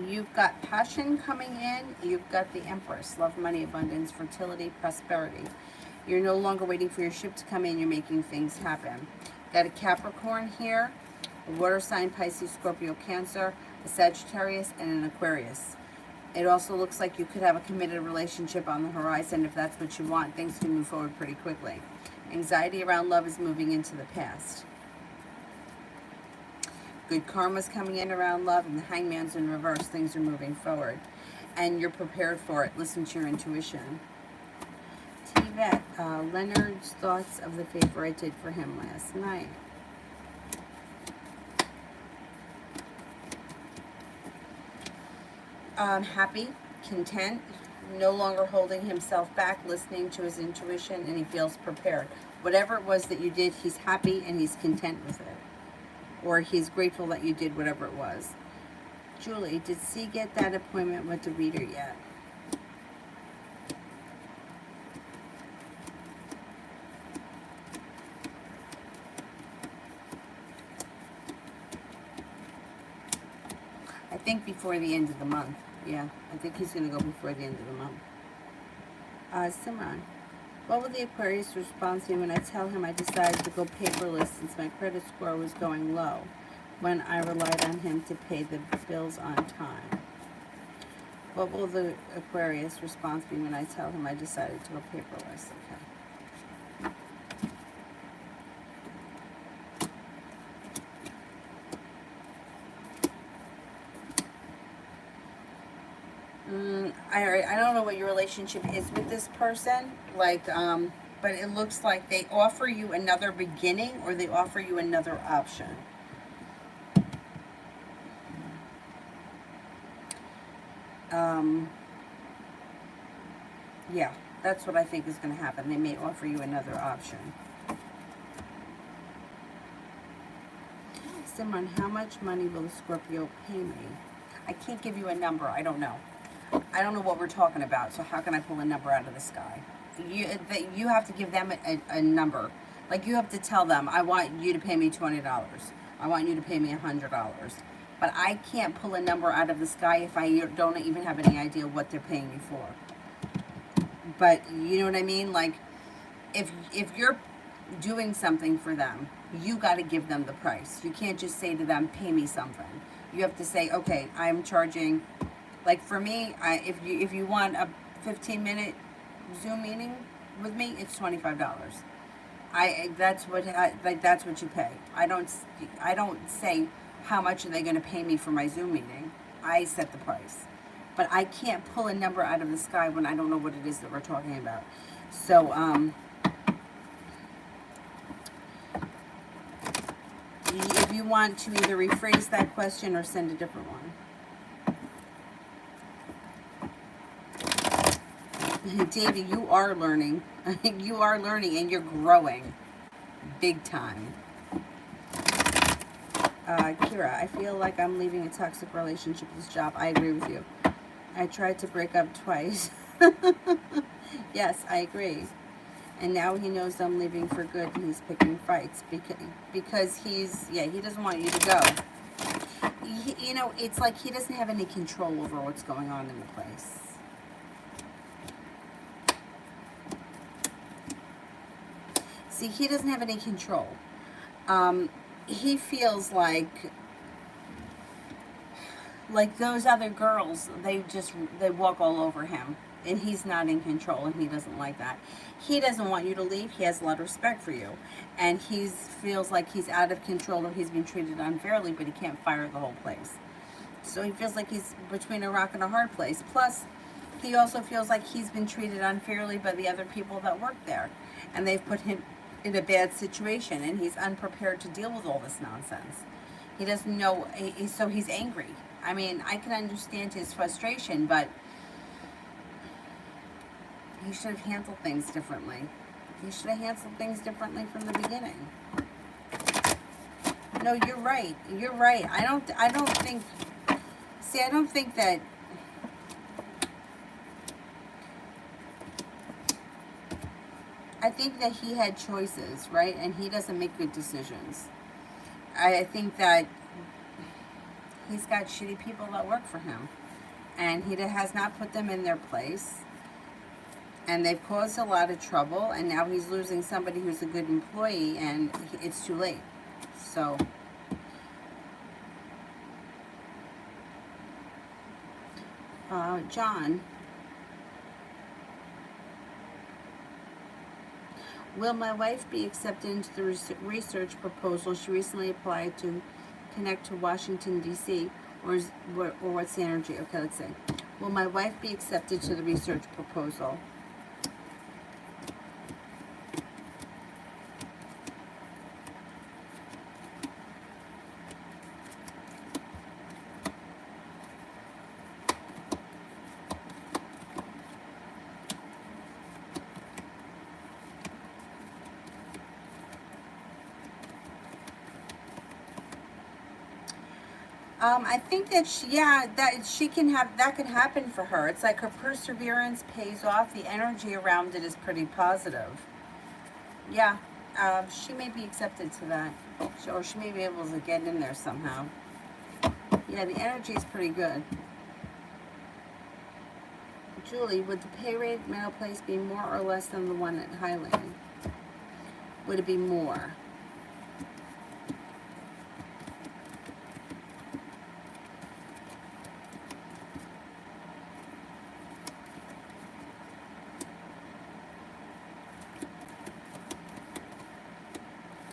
You've got passion coming in. You've got the Empress. Love, money, abundance, fertility, prosperity. You're no longer waiting for your ship to come in. You're making things happen. Got a Capricorn here, a water sign, Pisces, Scorpio, Cancer, a Sagittarius, and an Aquarius. It also looks like you could have a committed relationship on the horizon. If that's what you want, things can move forward pretty quickly. Anxiety around love is moving into the past. Good karma's coming in around love, and the Hangman's in reverse. Things are moving forward. And you're prepared for it. Listen to your intuition. T-Vet, Leonard's thoughts of the favor I did for him last night. Happy, content, no longer holding himself back, listening to his intuition, and he feels prepared. Whatever it was that you did, he's happy and he's content with it. Or he's grateful that you did whatever it was. Julie, did C get that appointment with the reader yet? I think before the end of the month. Yeah, I think he's going to go before the end of the month. Simran, what will the Aquarius response be when I tell him I decided to go paperless since my credit score was going low when I relied on him to pay the bills on time? What will the Aquarius response be when I tell him I decided to go paperless? Okay. I don't know what your relationship is with this person, like, but it looks like they offer you another beginning or they offer you another option. Yeah, that's what I think is going to happen. They may offer you another option. Simran, how much money will the Scorpio pay me? I can't give you a number. I don't know. I don't know what we're talking about, so how can I pull a number out of the sky? You have to give them a number. Like, you have to tell them, I want you to pay me $20. I want you to pay me $100. But I can't pull a number out of the sky if I don't even have any idea what they're paying you for. But you know what I mean? Like, if you're doing something for them, you got to give them the price. You can't just say to them, pay me something. You have to say, okay, I'm charging, like for me, if you want a 15-minute Zoom meeting with me, it's $25. That's what you pay. I don't say how much are they going to pay me for my Zoom meeting. I set the price. But I can't pull a number out of the sky when I don't know what it is that we're talking about. So, if you want to either rephrase that question or send a different one. Davey, you are learning. You are learning and you're growing. Big time. Kira, I feel like I'm leaving a toxic relationship, this job. I agree with you. I tried to break up twice. Yes, I agree. And now he knows I'm leaving for good and he's picking fights because he doesn't want you to go. You know, it's like he doesn't have any control over what's going on in the place. See, he doesn't have any control. He feels like those other girls, they walk all over him. And he's not in control, and he doesn't like that. He doesn't want you to leave. He has a lot of respect for you. And he feels like he's out of control or he's been treated unfairly, but he can't fire the whole place. So he feels like he's between a rock and a hard place. Plus, he also feels like he's been treated unfairly by the other people that work there. And they've put him in a bad situation, and he's unprepared to deal with all this nonsense. He doesn't know, so he's angry. I mean, I can understand his frustration, but he should have handled things differently. He should have handled things differently from the beginning. No, you're right. You're right. I don't think that I think that he had choices, right? And he doesn't make good decisions. I think that he's got shitty people that work for him. And he has not put them in their place. And they've caused a lot of trouble. And now he's losing somebody who's a good employee. And it's too late. So, John, will my wife be accepted into the research proposal she recently applied to connect to Washington, D.C., or what's the energy? Okay, let's see. Will my wife be accepted to the research proposal? I think that that she can have that can happen for her. It's like her perseverance pays off. The energy around it is pretty positive. Yeah, she may be accepted to that, or she may be able to get in there somehow. Yeah, the energy is pretty good. Julie, would the pay rate at Meadow Place be more or less than the one at Highland? Would it be more?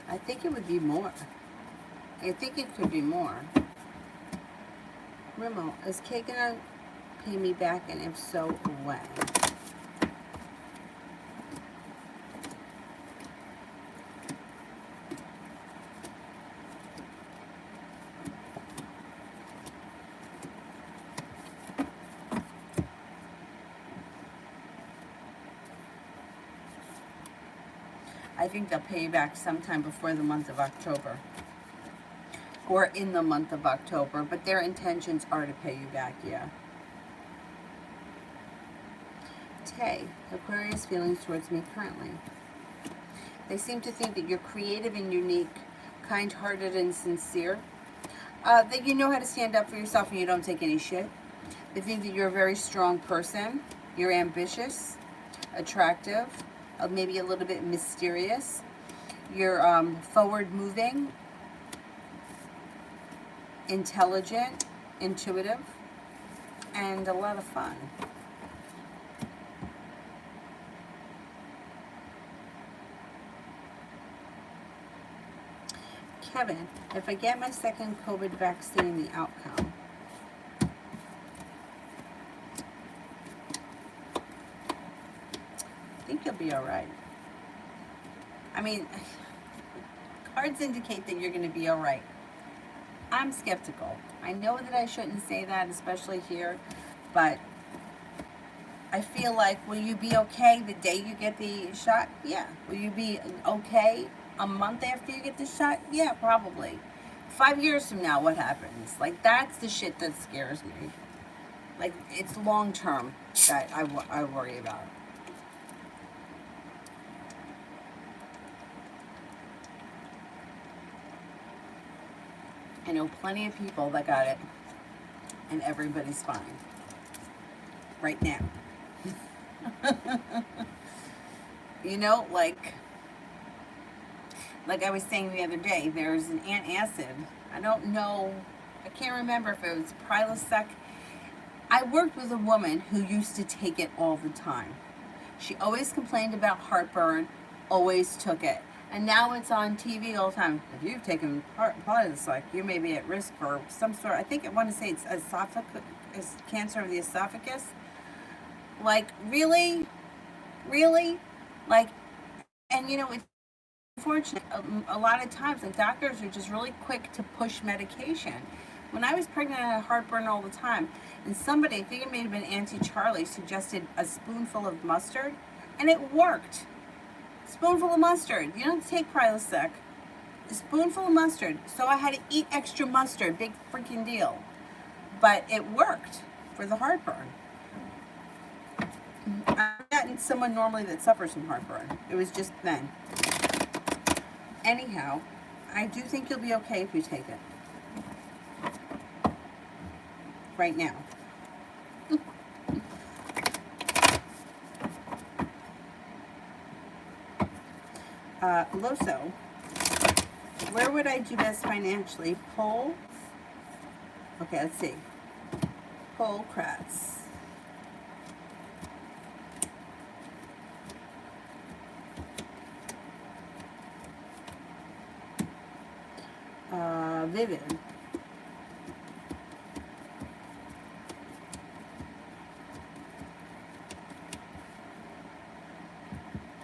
I think it would be more. I think it could be more. Remo, is Kay gonna pay me back, and if so, when? I think they'll pay you back sometime before the month of October. Or in the month of October, but their intentions are to pay you back, yeah. Tay, Aquarius feelings towards me currently. They seem to think that you're creative and unique, kind-hearted and sincere. That you know how to stand up for yourself and you don't take any shit. They think that you're a very strong person. You're ambitious, attractive, maybe a little bit mysterious. You're forward-moving, intelligent, intuitive, and a lot of fun. Kevin, if I get my second COVID vaccine, the outcome. I think you'll be all right. I mean, cards indicate that you're going to be all right. I'm skeptical. I know that I shouldn't say that, especially here, but I feel like, will you be okay the day you get the shot? Yeah. Will you be okay a month after you get the shot? Yeah, probably. 5 years from now, what happens? Like, that's the shit that scares me. Like, it's long term that I worry about. I know plenty of people that got it, and everybody's fine. Right now. You know, like I was saying the other day, there's an antacid. I don't know, I can't remember if it was Prilosec. I worked with a woman who used to take it all the time. She always complained about heartburn, always took it. And now it's on TV all the time. If you've taken Prilosec, you may be at risk for some sort, I think I want to say it's cancer of the esophagus. Like, really? Really? Like, and you know, it's unfortunate. A lot of times, like, doctors are just really quick to push medication. When I was pregnant, I had heartburn all the time. And somebody, I think it may have been Auntie Charlie, suggested a spoonful of mustard. And it worked. Spoonful of mustard. You don't take Prilosec. A spoonful of mustard. So I had to eat extra mustard. Big freaking deal. But it worked for the heartburn. I'm not someone normally that suffers from heartburn. It was just then. Anyhow, I do think you'll be okay if you take it. Right now. Loso, where would I do best financially? Pole? Okay, let's see. Pole Kratz. Vivid.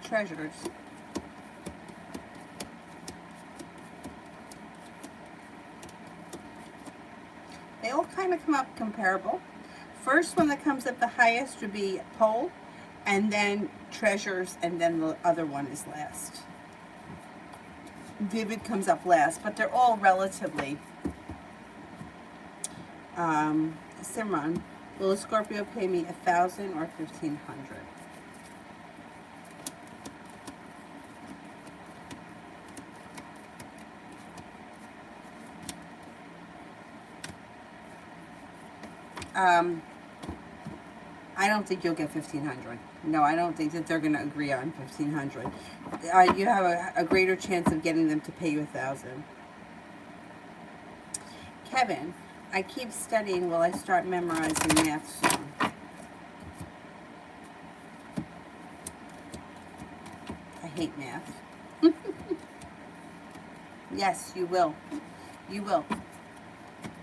Treasures. They all kind of come up comparable. First one that comes up the highest would be Pole, and then Treasures, and then the other one is last. Vivid comes up last, but they're all relatively Simran, will a Scorpio pay me 1,000 or 1,500? Um, I don't think you'll get 1,500. No, I don't think that they're going to agree on 1,500. You have a greater chance of getting them to pay you 1,000. Kevin, I keep studying while I start memorizing math soon. I hate math. Yes, you will. You will.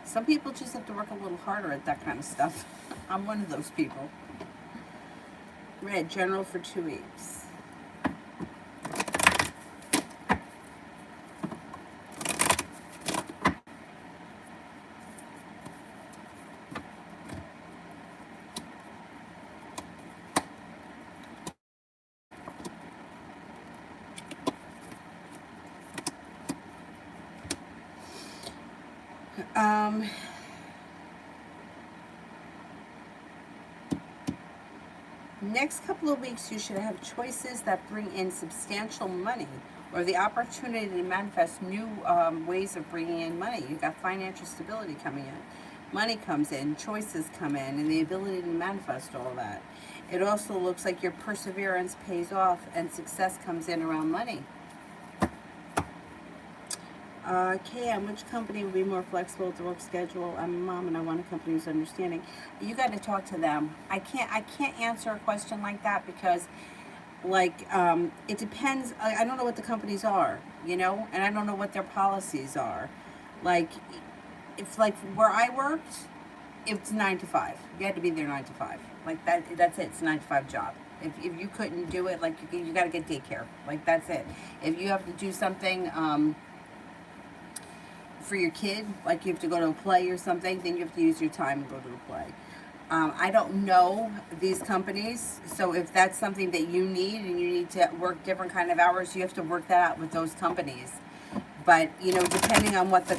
Some people just have to work a little harder at that kind of stuff. I'm one of those people. Red, general for 2 weeks. Um, Next couple of weeks, you should have choices that bring in substantial money or the opportunity to manifest new ways of bringing in money. You've got financial stability coming in. Money comes in, choices come in, and the ability to manifest all that. It also looks like your perseverance pays off and success comes in around money. Cam, which company would be more flexible with the work schedule? I'm a mom and I want a company who's understanding. You got to talk to them. I can't answer a question like that because, like, it depends. I don't know what the companies are, and I don't know what their policies are. Like, if like where I worked, it's 9 to 5. You had to be there 9 to 5. Like that. That's it. It's a 9 to 5 job. If you couldn't do it, like you got to get daycare. Like that's it. If you have to do something, for your kid, like you have to go to a play or something, then you have to use your time and go to the play. I don't know these companies, so if that's something that you need and you need to work different kind of hours, you have to work that out with those companies. But depending on what the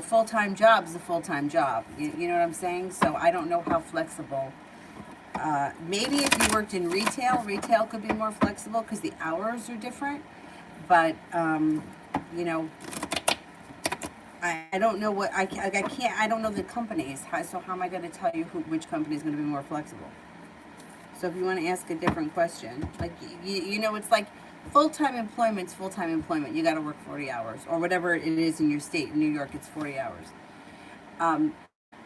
full-time job is a full-time job. You know what I'm saying? So I don't know how flexible. Maybe if you worked in retail could be more flexible because the hours are different. But you know. I don't know what I can't. I don't know the companies. So how am I going to tell you which company is going to be more flexible? So if you want to ask a different question, like it's like full-time employment's full-time employment. You got to work 40 hours or whatever it is in your state. In New York, it's 40 hours.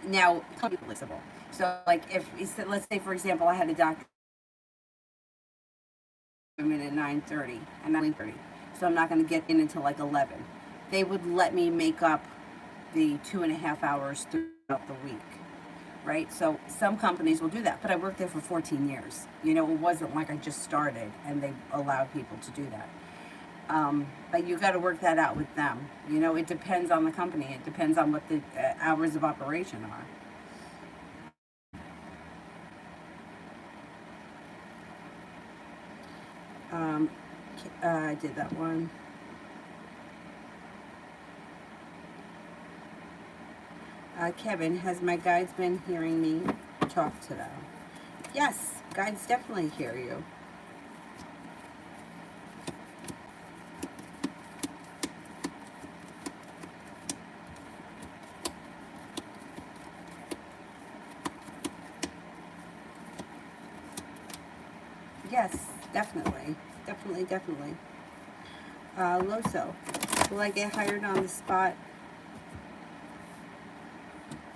Now, company flexible. So like if let's say for example, I had a doctor appointment at 9:30 and 9:30, so I'm not going to get in until like 11. They would let me make up the 2.5 hours throughout the week, right? So some companies will do that, but I worked there for 14 years. It wasn't like I just started and they allowed people to do that. But you got to work that out with them. It depends on the company. It depends on what the hours of operation are. I did that one. Kevin, has my guides been hearing me talk to them? Yes, guides definitely hear you. Yes, definitely. Definitely, definitely. Loso, will I get hired on the spot?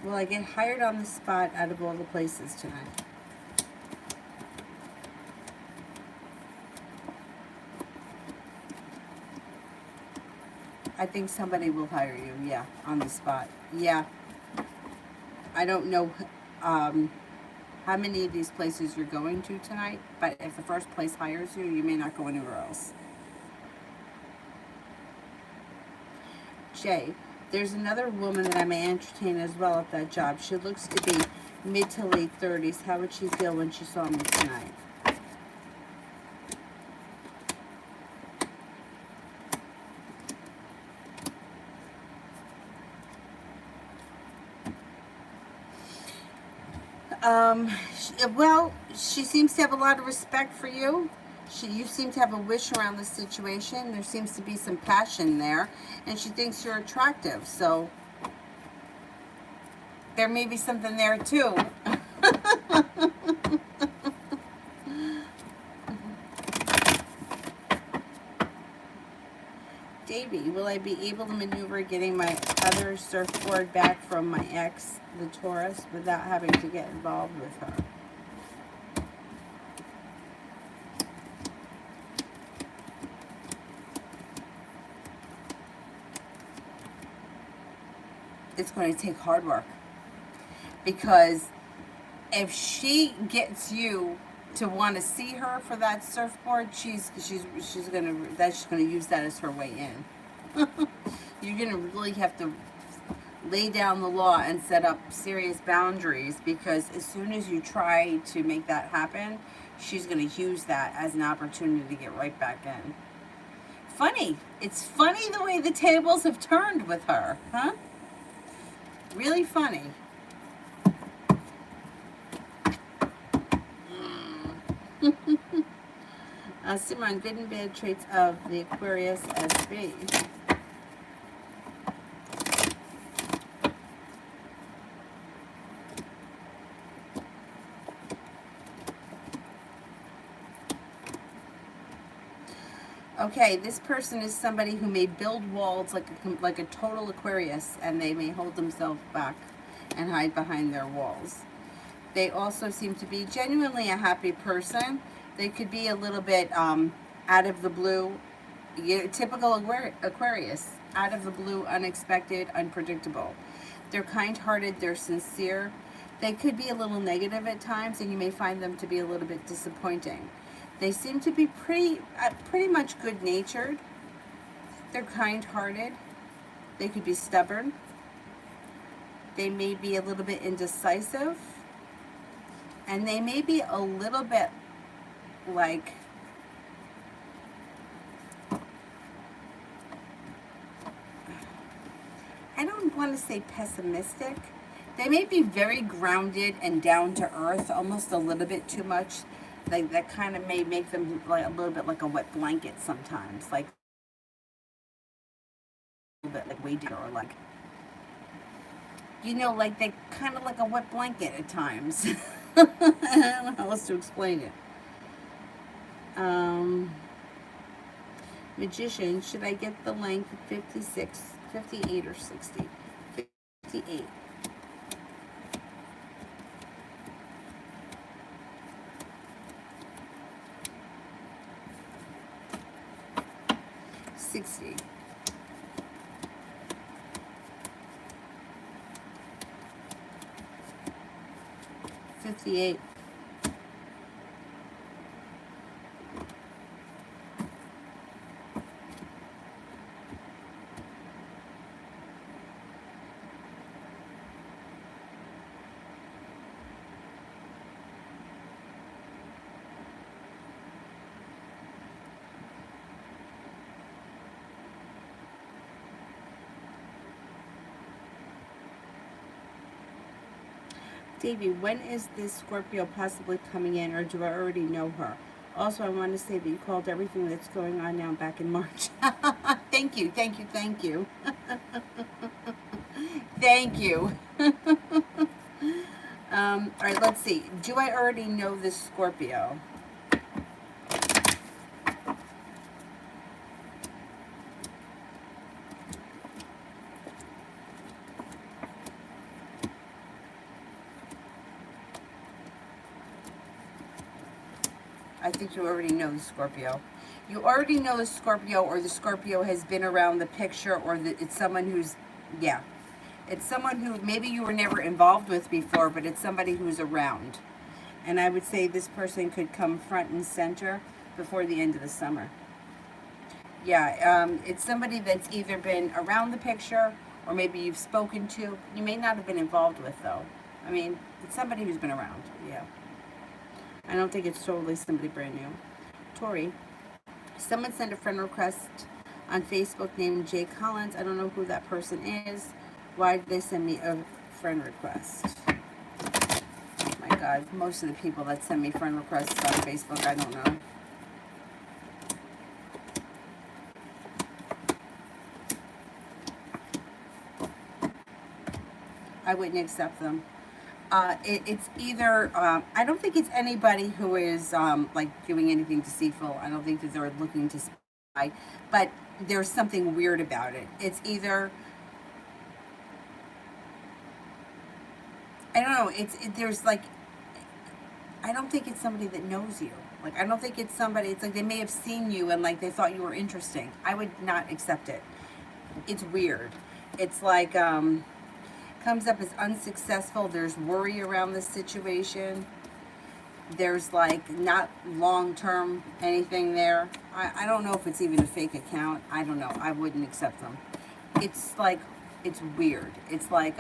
Will I get hired on the spot out of all the places tonight? I think somebody will hire you, yeah, on the spot. Yeah. I don't know how many of these places you're going to tonight, but if the first place hires you, you may not go anywhere else. Jay, there's another woman that I may entertain as well at that job. She looks to be mid to late 30s. How would she feel when she saw me tonight? Well, she seems to have a lot of respect for you. You seem to have a wish around the situation. There seems to be some passion there, and she thinks you're attractive. So there may be something there too. Davey, will I be able to maneuver getting my other surfboard back from my ex, the Taurus, without having to get involved with her? It's going to take hard work, because if she gets you to want to see her for that surfboard, she's gonna use that as her way in. You're gonna really have to lay down the law and set up serious boundaries, because as soon as you try to make that happen, she's gonna use that as an opportunity to get right back in. Funny. It's funny the way the tables have turned with her, huh? Really funny. Simon, good and bad traits of the Aquarius SB. Okay, this person is somebody who may build walls like a total Aquarius, and they may hold themselves back and hide behind their walls. They also seem to be genuinely a happy person. They could be a little bit out of the blue, typical Aquarius, out of the blue, unexpected, unpredictable. They're kind-hearted, they're sincere. They could be a little negative at times, and you may find them to be a little bit disappointing. They seem to be pretty much good-natured. They're kind-hearted. They could be stubborn. They may be a little bit indecisive. And they may be a little bit like, I don't want to say pessimistic. They may be very grounded and down to earth, almost a little bit too much. Like that kind of may make them like a little bit like a wet blanket sometimes, like a little bit like way deeper, or like, you know, like they kind of like a wet blanket at times. I don't know how else to explain it. Magician, should I get the length of 56, 58, or 60? 58. $60. 58. 'Davey, when is this Scorpio possibly coming in, or do I already know her? Also, I want to say that you called everything that's going on now back in March. Thank you, thank you, thank you. Thank you. All right, let's see. Do I already know this Scorpio? I think you already know the Scorpio. You already know the Scorpio, or the Scorpio has been around the picture, or it's someone who's, yeah. It's someone who maybe you were never involved with before, but it's somebody who's around. And I would say this person could come front and center before the end of the summer. Yeah, it's somebody that's either been around the picture, or maybe you've spoken to. You may not have been involved with, though. I mean, it's somebody who's been around, yeah. I don't think it's totally somebody brand new. Tori, someone sent a friend request on Facebook named Jay Collins. I don't know who that person is. Why did they send me a friend request? My God, most of the people that send me friend requests on Facebook, I don't know. I wouldn't accept them. It's either, I don't think it's anybody who is like doing anything deceitful. I don't think that they're looking to spy, but there's something weird about it. It's either, I don't know, there's like, I don't think it's somebody that knows you. Like, I don't think it's somebody, it's like they may have seen you and like they thought you were interesting. I would not accept it. It's weird. It's like, comes up as unsuccessful. There's worry around this situation. There's like not long-term anything there. I don't know if it's even a fake account. I don't know. I wouldn't accept them. It's like, it's weird. It's like,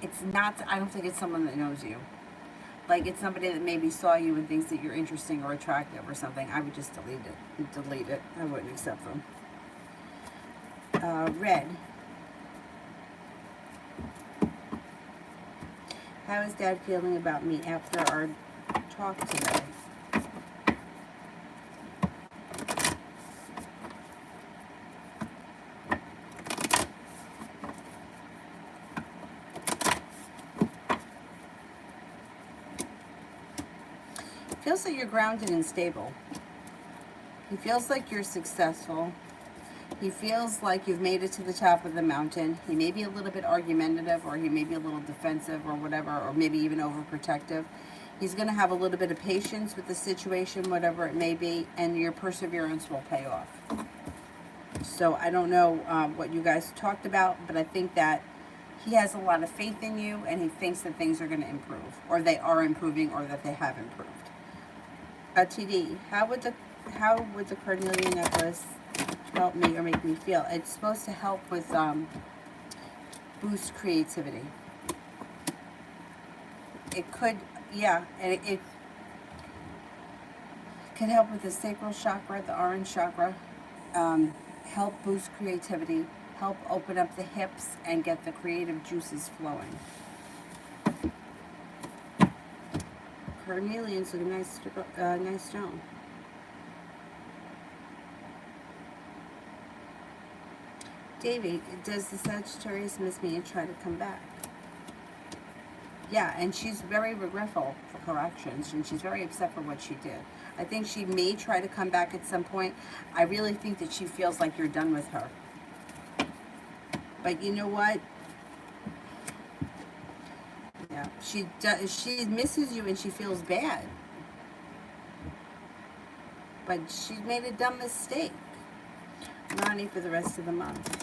it's not, I don't think it's someone that knows you. Like, it's somebody that maybe saw you and thinks that you're interesting or attractive or something. I would just delete it. Delete it. I wouldn't accept them. Red. How is Dad feeling about me after our talk today? Feels like you're grounded and stable. He feels like you're successful. He feels like you've made it to the top of the mountain. He may be a little bit argumentative, or he may be a little defensive or whatever, or maybe even overprotective. He's going to have a little bit of patience with the situation, whatever it may be, and your perseverance will pay off. So I don't know what you guys talked about, but I think that he has a lot of faith in you, and he thinks that things are going to improve, or they are improving, or that they have improved. TD, how would the carnelian necklace help me or make me feel? It's supposed to help with boost creativity. It could, yeah, and it can help with the sacral chakra, the orange chakra, help boost creativity, help open up the hips and get the creative juices flowing. Carnelian's a nice stone. Davey, does the Sagittarius miss me and try to come back? Yeah, and she's very regretful for her actions, and she's very upset for what she did. I think she may try to come back at some point. I really think that she feels like you're done with her. But you know what? Yeah, she misses you and she feels bad. But she made a dumb mistake. Ronnie for the rest of the month.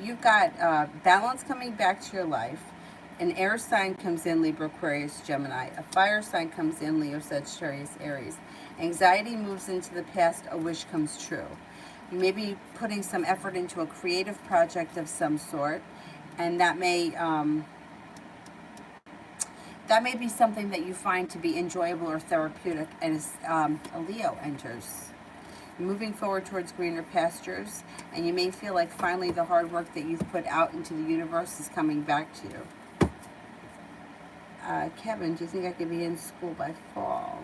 You've got balance coming back to your life. An air sign comes in, Libra, Aquarius, Gemini. A fire sign comes in, Leo, Sagittarius, Aries. Anxiety moves into the past. A wish comes true. You may be putting some effort into a creative project of some sort, and that may be something that you find to be enjoyable or therapeutic as a Leo enters. Moving forward towards greener pastures, and you may feel like finally the hard work that you've put out into the universe is coming back to you. Kevin, do you think I could be in school by fall?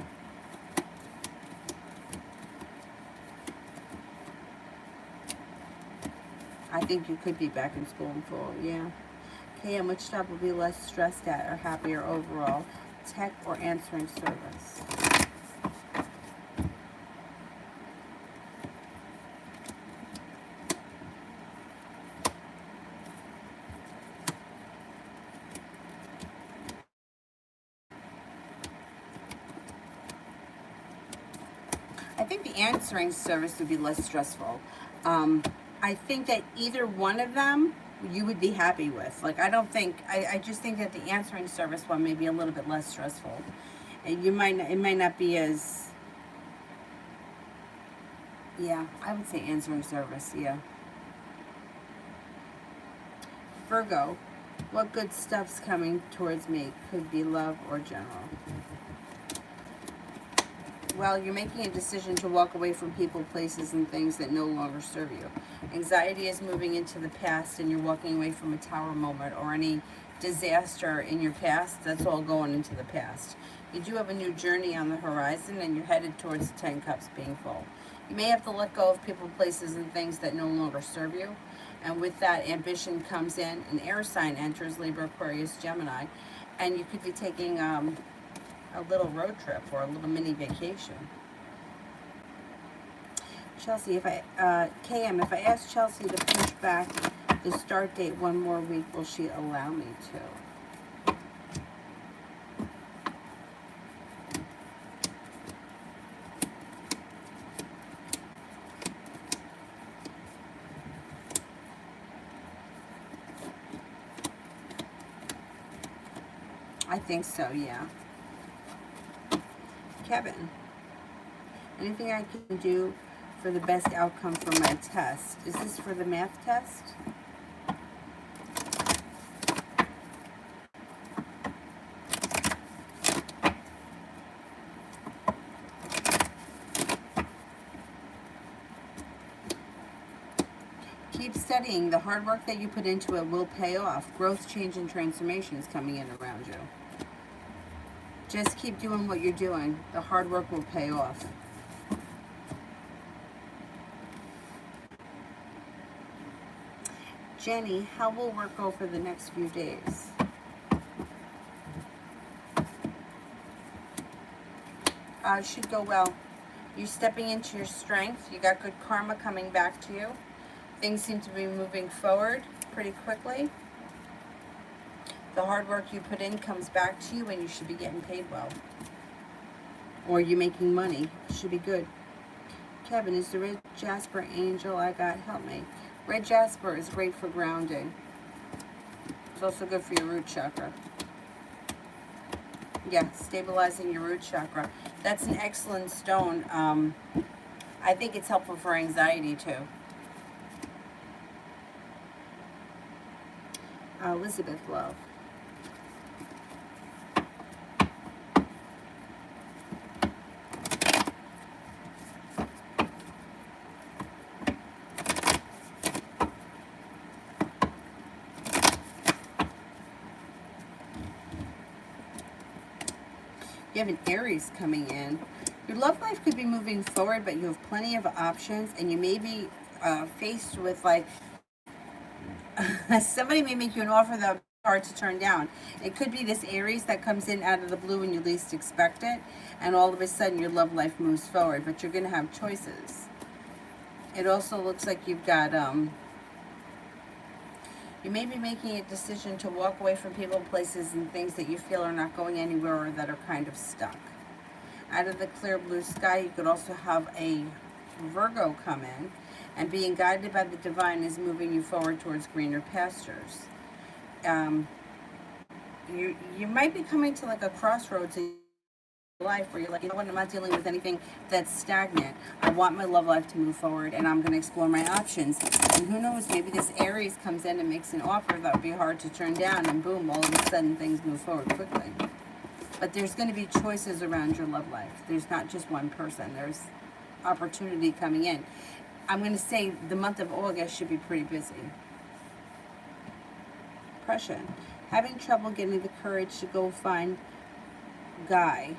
I think you could be back in school in fall, yeah. KM, which job will be less stressed at or happier overall? Tech or answering service? I think the answering service would be less stressful. I think that either one of them you would be happy with. Like, I just think that the answering service one may be a little bit less stressful. And it might not be as, Yeah, I would say answering service, yeah. Virgo, what good stuff's coming towards me? Could be love or general. Well, you're making a decision to walk away from people, places, and things that no longer serve you. Anxiety is moving into the past, and you're walking away from a tower moment or any disaster in your past. That's all going into the past. You do have a new journey on the horizon, and you're headed towards the 10 Cups being full. You may have to let go of people, places, and things that no longer serve you. And with that, ambition comes in. An air sign enters, Libra, Aquarius, Gemini. And you could be taking a little road trip or a little mini vacation. Chelsea, if I KM, if I ask Chelsea to push back the start date one more week, will she allow me to? I think so, yeah. Kevin, anything I can do for the best outcome for my test? Is this for the math test? Keep studying. The hard work that you put into it will pay off. Growth, change, and transformation is coming in around you. Just keep doing what you're doing. The hard work will pay off. Jenny, how will work go for the next few days? Should go well. You're stepping into your strength. You got good karma coming back to you. Things seem to be moving forward pretty quickly. The hard work you put in comes back to you, and you should be getting paid well. Or you're making money. Should be good. Kevin, is the red jasper angel I got? Help me. Red jasper is great for grounding. It's also good for your root chakra. Yeah, stabilizing your root chakra. That's an excellent stone. I think it's helpful for anxiety too. Elizabeth, love. You have an Aries coming in. Your love life could be moving forward, but you have plenty of options, and you may be faced with like somebody may make you an offer that's hard to turn down. It could be this Aries that comes in out of the blue when you least expect it, and all of a sudden your love life moves forward, but you're going to have choices. It also looks like you've got you may be making a decision to walk away from people, places, and things that you feel are not going anywhere or that are kind of stuck. Out of the clear blue sky, you could also have a Virgo come in, and being guided by the divine is moving you forward towards greener pastures. You might be coming to like a crossroads in life where you're like, you know what, I'm not dealing with anything that's stagnant. I want my love life to move forward, and I'm going to explore my options. And who knows, maybe this Aries comes in and makes an offer that would be hard to turn down, and boom, all of a sudden things move forward quickly. But there's going to be choices around your love life. There's not just one person. There's opportunity coming in. I'm going to say the month of August should be pretty busy. Depression. Having trouble getting the courage to go find guy.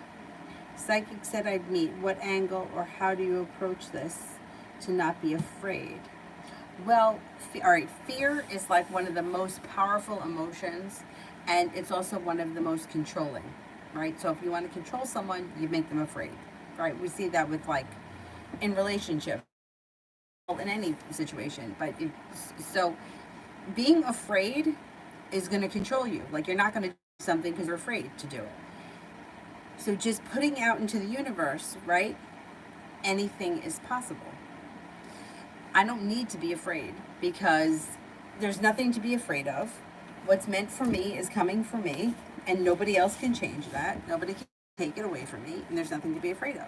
Psychic said I'd meet. What angle or how do you approach this to not be afraid? Well, all right, fear is like one of the most powerful emotions, and it's also one of the most controlling, right? So if you want to control someone, you make them afraid, right? We see that with like in relationship, in any situation. But so being afraid is going to control you. Like you're not going to do something because you're afraid to do it. So just putting out into the universe, right? Anything is possible. I don't need to be afraid because there's nothing to be afraid of. What's meant for me is coming for me, and nobody else can change that. Nobody can take it away from me, and there's nothing to be afraid of.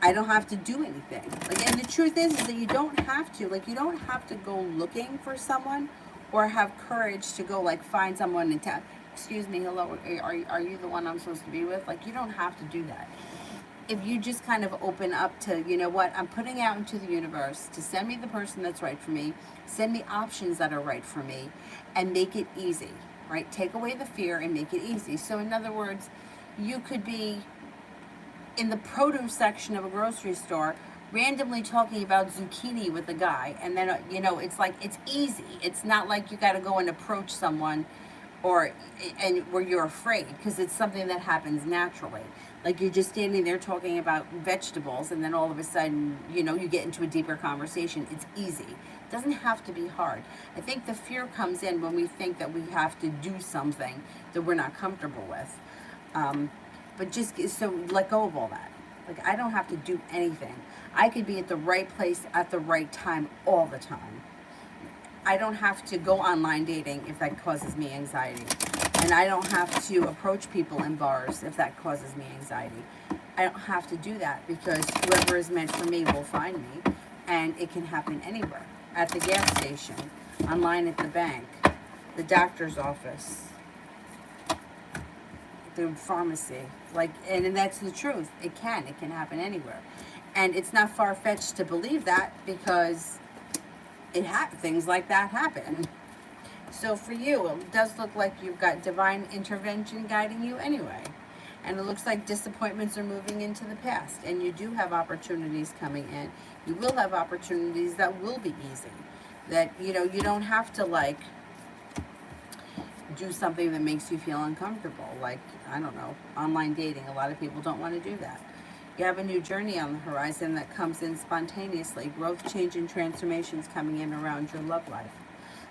I don't have to do anything. Like, and the truth is that you don't have to. Like, you don't have to go looking for someone or have courage to go, like, find someone in town. Excuse me, hello, are you the one I'm supposed to be with? Like, you don't have to do that. If you just kind of open up to, you know what, I'm putting out into the universe to send me the person that's right for me, send me options that are right for me, and make it easy, right? Take away the fear and make it easy. So, in other words, you could be in the produce section of a grocery store randomly talking about zucchini with a guy, and then it's like, it's easy. It's not like you got to go and approach someone or and where you're afraid, because it's something that happens naturally. Like, you're just standing there talking about vegetables, and then all of a sudden, you get into a deeper conversation. It's easy. It doesn't have to be hard. I think the fear comes in when we think that we have to do something that we're not comfortable with. But just so let go of all that. Like, I don't have to do anything. I could be at the right place at the right time all the time. I don't have to go online dating if that causes me anxiety. And I don't have to approach people in bars if that causes me anxiety. I don't have to do that, because whoever is meant for me will find me. And it can happen anywhere. At the gas station, online at the bank, the doctor's office, the pharmacy. Like, and that's the truth. It can happen anywhere. And it's not far-fetched to believe that, because things like that happen. So for you, it does look like you've got divine intervention guiding you anyway. And it looks like disappointments are moving into the past, and you do have opportunities coming in. You will have opportunities that will be easy. That, you don't have to, like, do something that makes you feel uncomfortable. Like, I don't know, online dating. A lot of people don't want to do that. You have a new journey on the horizon that comes in spontaneously. Growth, change, and transformations coming in around your love life.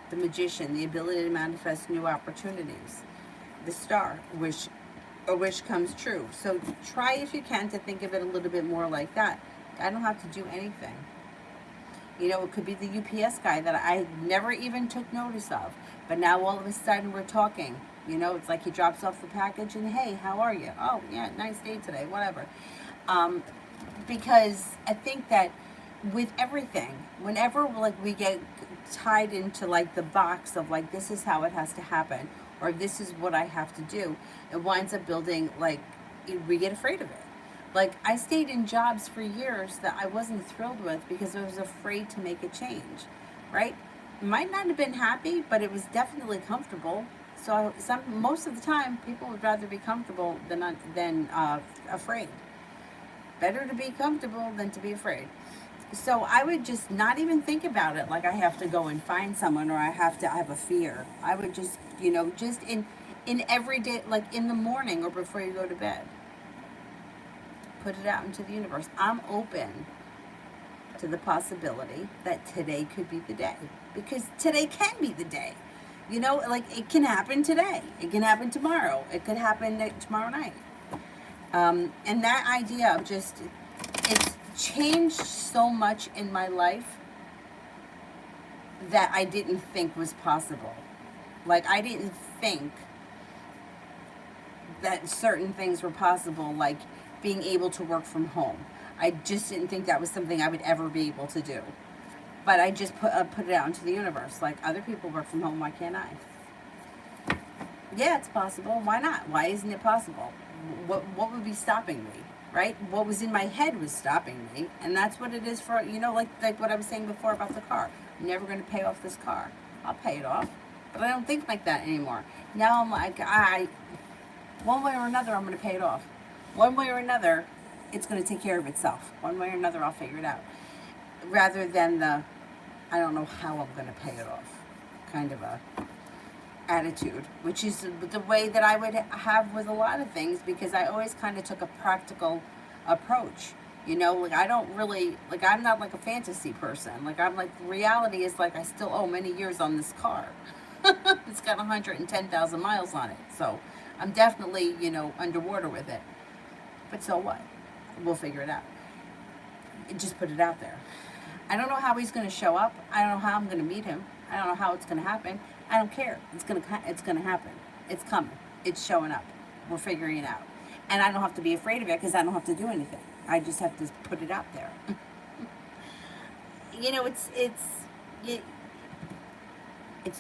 The Magician, the ability to manifest new opportunities. The Star, a wish comes true. So try, if you can, to think of it a little bit more like that. I don't have to do anything. It could be the UPS guy that I never even took notice of. But now all of a sudden we're talking. It's like he drops off the package and, hey, how are you? Oh, yeah, nice day today, whatever. Because I think that with everything, whenever, like, we get tied into, like, the box of, like, this is how it has to happen, or this is what I have to do, it winds up building, like, we get afraid of it. Like, I stayed in jobs for years that I wasn't thrilled with because I was afraid to make a change, right? Might not have been happy, but it was definitely comfortable. So most of the time, people would rather be comfortable than afraid. Better to be comfortable than to be afraid. So I would just not even think about it like I have to go and find someone, or I have a fear. I would just, just in everyday, like in the morning or before you go to bed, put it out into the universe. I'm open to the possibility that today could be the day, because today can be the day. Like, it can happen today. It can happen tomorrow. It could happen tomorrow night. And that idea of just, it's changed so much in my life that I didn't think was possible. Like, I didn't think that certain things were possible, like being able to work from home. I just didn't think that was something I would ever be able to do. But I just put it out into the universe. Like, other people work from home, why can't I? Yeah, it's possible. Why not? Why isn't it possible? What would be stopping me, right? What was in my head was stopping me, and that's what it is for, like what I was saying before about the car. I'm never going to pay off this car. I'll pay it off, but I don't think like that anymore. Now I'm like, one way or another, I'm going to pay it off. One way or another, it's going to take care of itself. One way or another, I'll figure it out. Rather than I don't know how I'm going to pay it off kind of a attitude, which is the way that I would have with a lot of things, because I always kind of took a practical approach. Like, I don't really, like, I'm not like a fantasy person. Like, I'm like, reality is, like, I still owe many years on this car. It's got 110,000 miles on it. So I'm definitely, underwater with it. But so what? We'll figure it out. Just put it out there. I don't know how he's going to show up. I don't know how I'm going to meet him. I don't know how it's going to happen. I don't care. It's going to happen. It's coming. It's showing up. We're figuring it out. And I don't have to be afraid of it, because I don't have to do anything. I just have to put it out there. You know, it's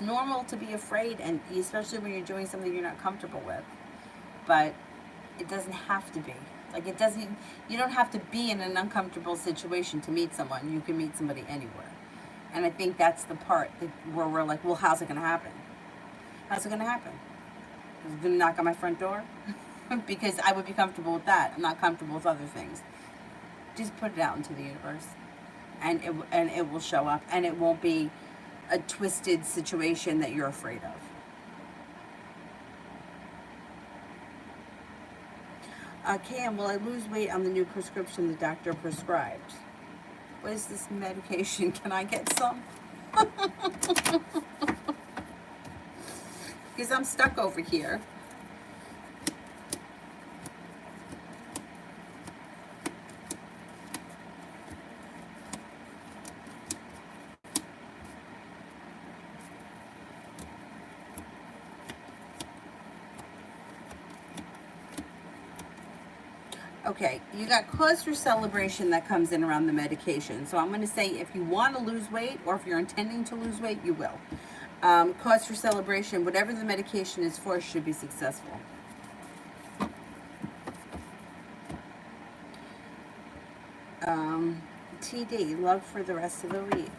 normal to be afraid, and especially when you're doing something you're not comfortable with. But it doesn't have to be. Like, it doesn't. You don't have to be in an uncomfortable situation to meet someone. You can meet somebody anywhere. And I think that's the part where we're like, well, how's it going to happen? How's it going to happen? Is it going to knock on my front door? Because I would be comfortable with that. I'm not comfortable with other things. Just put it out into the universe, and it will show up, and it won't be a twisted situation that you're afraid of. Cam, will I lose weight on the new prescription the doctor prescribed? What is this medication? Can I get some? Because I'm stuck over here. Okay, you got cause for celebration that comes in around the medication. So I'm going to say if you want to lose weight, or if you're intending to lose weight, you will. Cause for celebration, whatever the medication is for, should be successful. TD, love for the rest of the week.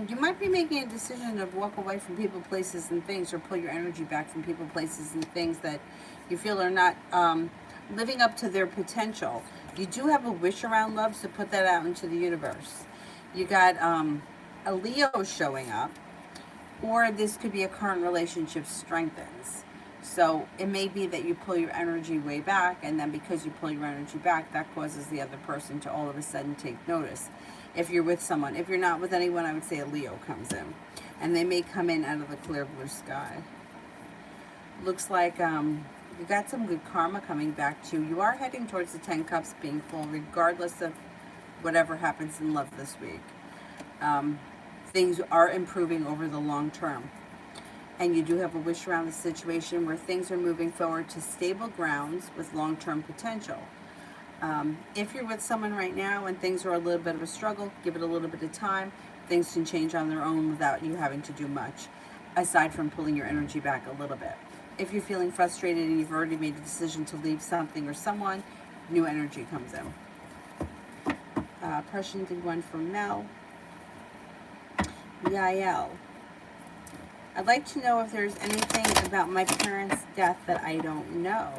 You might be making a decision to walk away from people, places, and things, or pull your energy back from people, places, and things that you feel are not living up to their potential. You do have a wish around love, so put that out into the universe. You got a Leo showing up, or this could be a current relationship strengthens. So it may be that you pull your energy way back, and then because you pull your energy back, that causes the other person to all of a sudden take notice. If you're with someone. If you're not with anyone, I would say a Leo comes in. And they may come in out of the clear blue sky. Looks like you got some good karma coming back to you. You are heading towards the 10 Cups being full, regardless of whatever happens in love this week. Things are improving over the long term. And you do have a wish around the situation where things are moving forward to stable grounds with long-term potential. If you're with someone right now and things are a little bit of a struggle, give it a little bit of time. Things can change on their own without you having to do much, aside from pulling your energy back a little bit. If you're feeling frustrated and you've already made a decision to leave something or someone, new energy comes in. Prescient did one from Mel. Yael. I'd like to know if there's anything about my parents' death that I don't know.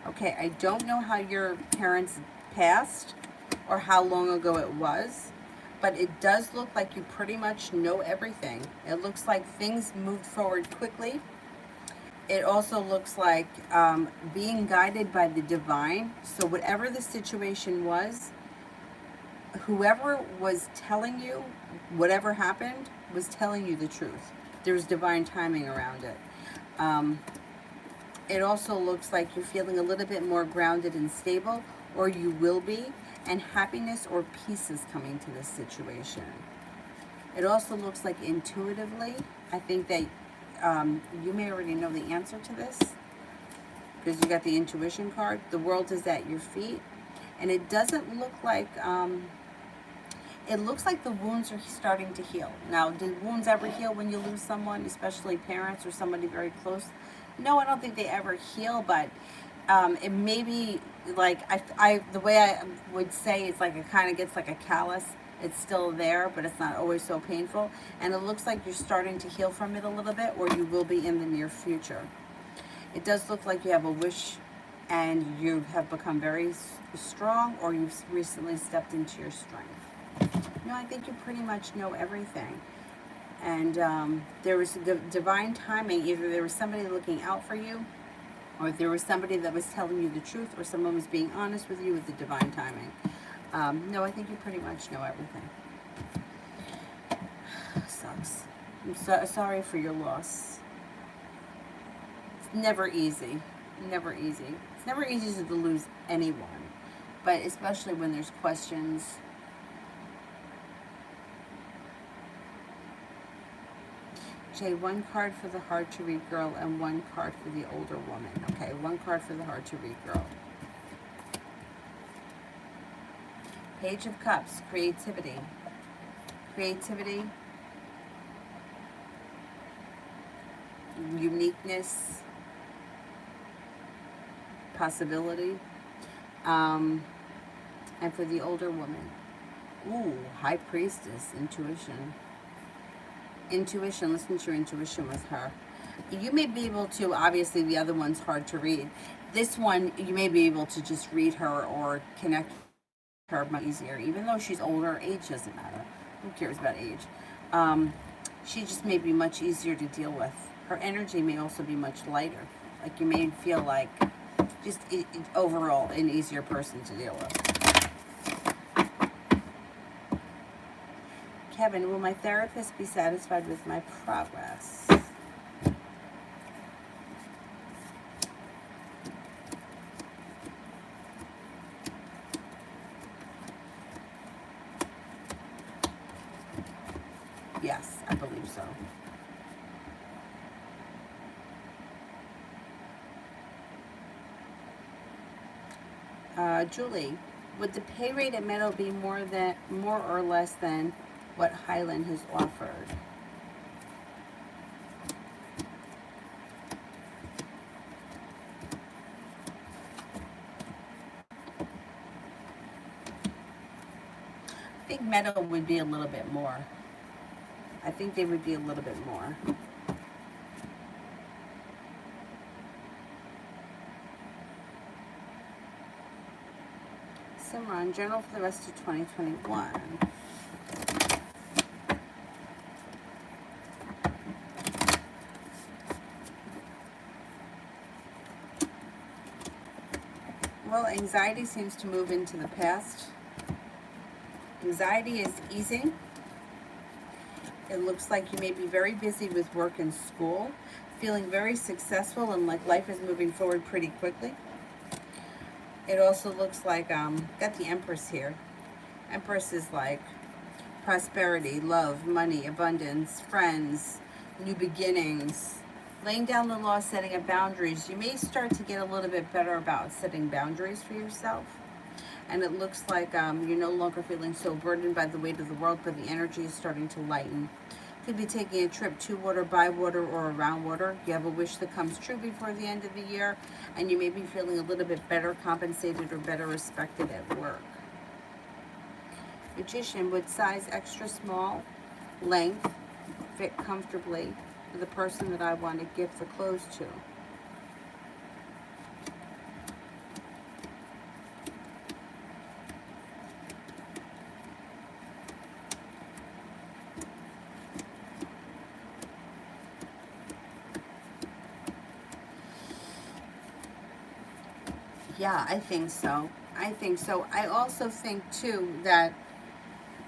Okay, I don't know how your parents passed or how long ago it was, but it does look like you pretty much know everything. It looks like things moved forward quickly. It also looks like being guided by the divine. So whatever the situation was, whoever was telling you whatever happened was telling you the truth. There's divine timing around it. It also looks like you're feeling a little bit more grounded and stable, or you will be, and happiness or peace is coming to this situation. It also looks like intuitively, I think that you may already know the answer to this, because you got the intuition card. The world is at your feet, and it doesn't look like, it looks like the wounds are starting to heal. Now, do wounds ever heal when you lose someone, especially parents or somebody very close? No, I don't think they ever heal, but it may be like, the way I would say it's like it kind of gets like a callus. It's still there, but it's not always so painful. And it looks like you're starting to heal from it a little bit, or you will be in the near future. It does look like you have a wish and you have become very strong, or you've recently stepped into your strength. No, I think you pretty much know everything. And there was divine timing. Either there was somebody looking out for you, or there was somebody that was telling you the truth, or someone was being honest with you with the divine timing. No, I think you pretty much know everything. I'm so sorry for your loss. It's never easy. Never easy. It's never easy to lose anyone, but especially when there's questions. Jay, one card for the hard to read girl and one card for the older woman. Okay, one card for the hard to read girl. Page of Cups, creativity. Creativity, uniqueness, possibility. And for the older woman, ooh, High Priestess, intuition. Intuition, listen to your intuition with her. You may be able to, obviously the other one's hard to read. This one, you may be able to just read her or connect her much easier. Even though she's older, age doesn't matter. Who cares about age? She just may be much easier to deal with. Her energy may also be much lighter. Like you may feel like just overall an easier person to deal with. Kevin, will my therapist be satisfied with my progress? Yes, I believe so. Julie, would the pay rate at Meadow be more or less than what Highland has offered? I think Meadow would be a little bit more. I think they would be a little bit more. Simran, journal for the rest of 2021. Well, anxiety seems to move into the past. Anxiety is easing. It looks like you may be very busy with work and school, feeling very successful and like life is moving forward pretty quickly. It also looks like, got the Empress here. Empress is like prosperity, love, money, abundance, friends, new beginnings, laying down the law, setting up boundaries. You may start to get a little bit better about setting boundaries for yourself. And it looks like you're no longer feeling so burdened by the weight of the world, but the energy is starting to lighten. Could be taking a trip to water, by water, or around water. You have a wish that comes true before the end of the year, and you may be feeling a little bit better compensated or better respected at work. Magician, would size extra small, length, fit comfortably for the person that I want to gift the clothes to? Yeah, I think so. I think so. I also think too that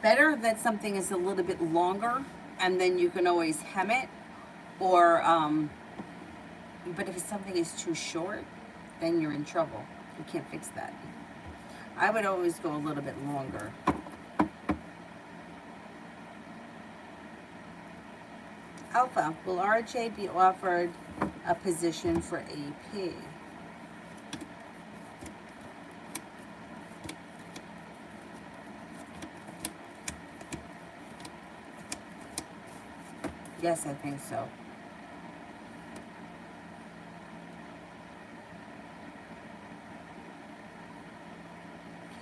better that something is a little bit longer and then you can always hem it, or but if something is too short, then you're in trouble. You can't fix that. I would always go a little bit longer. Alpha, will RJ be offered a position for AP? Yes, I think so.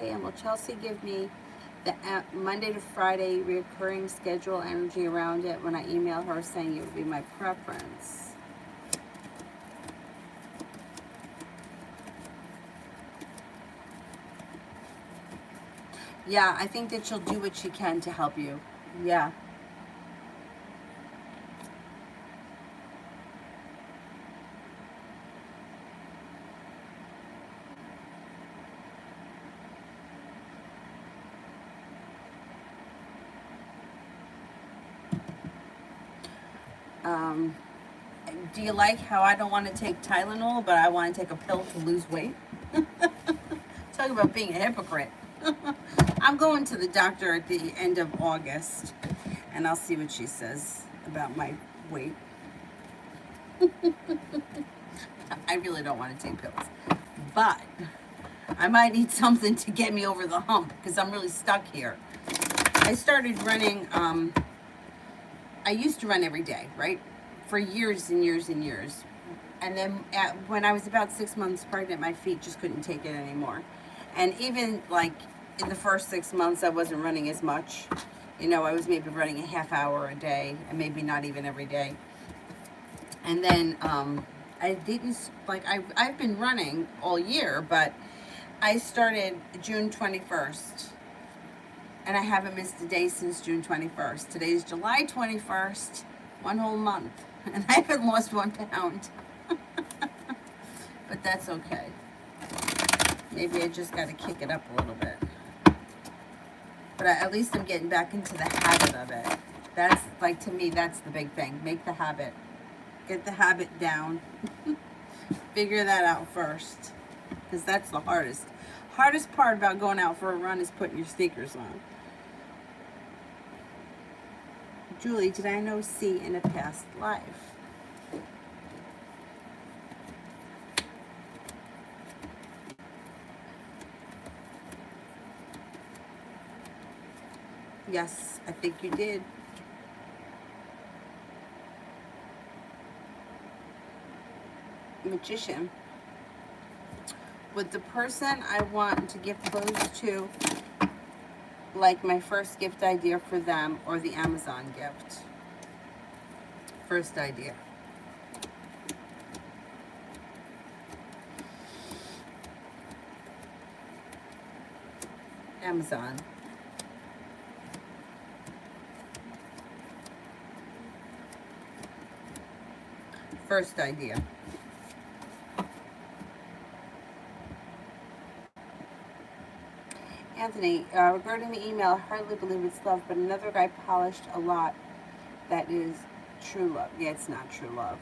Okay, and will Chelsea give me the Monday to Friday recurring schedule energy around it when I email her saying it would be my preference? Yeah, I think that she'll do what she can to help you. Yeah. Um, do you like how I don't want to take Tylenol, but I want to take a pill to lose weight? Talk about being a hypocrite. I'm going to the doctor at the end of August, and I'll see what she says about my weight. I really don't want to take pills, but I might need something to get me over the hump because I'm really stuck here. I started running, I used to run every day, right? For years and years and years. And then when I was about 6 months pregnant, my feet just couldn't take it anymore. And even like in the first 6 months, I wasn't running as much. You know, I was maybe running a half hour a day and maybe not even every day. And then I didn't, like, I've been running all year, but I started June 21st. And I haven't missed a day since June 21st. Today's July 21st, 1 whole month. And I haven't lost 1 pound. But that's okay. Maybe I just got to kick it up a little bit. But at least I'm getting back into the habit of it. That's, like, to me, that's the big thing. Make the habit. Get the habit down. Figure that out first. Because that's the hardest. Hardest part about going out for a run is putting your sneakers on. Julie, did I know C in a past life? Yes, I think you did. Magician. Would the person I want to give clothes to like my first gift idea for them or the Amazon gift? First idea. Amazon. First idea. Anthony, regarding the email, I hardly believe it's love, but another guy polished a lot. That is true love. Yeah, it's not true love.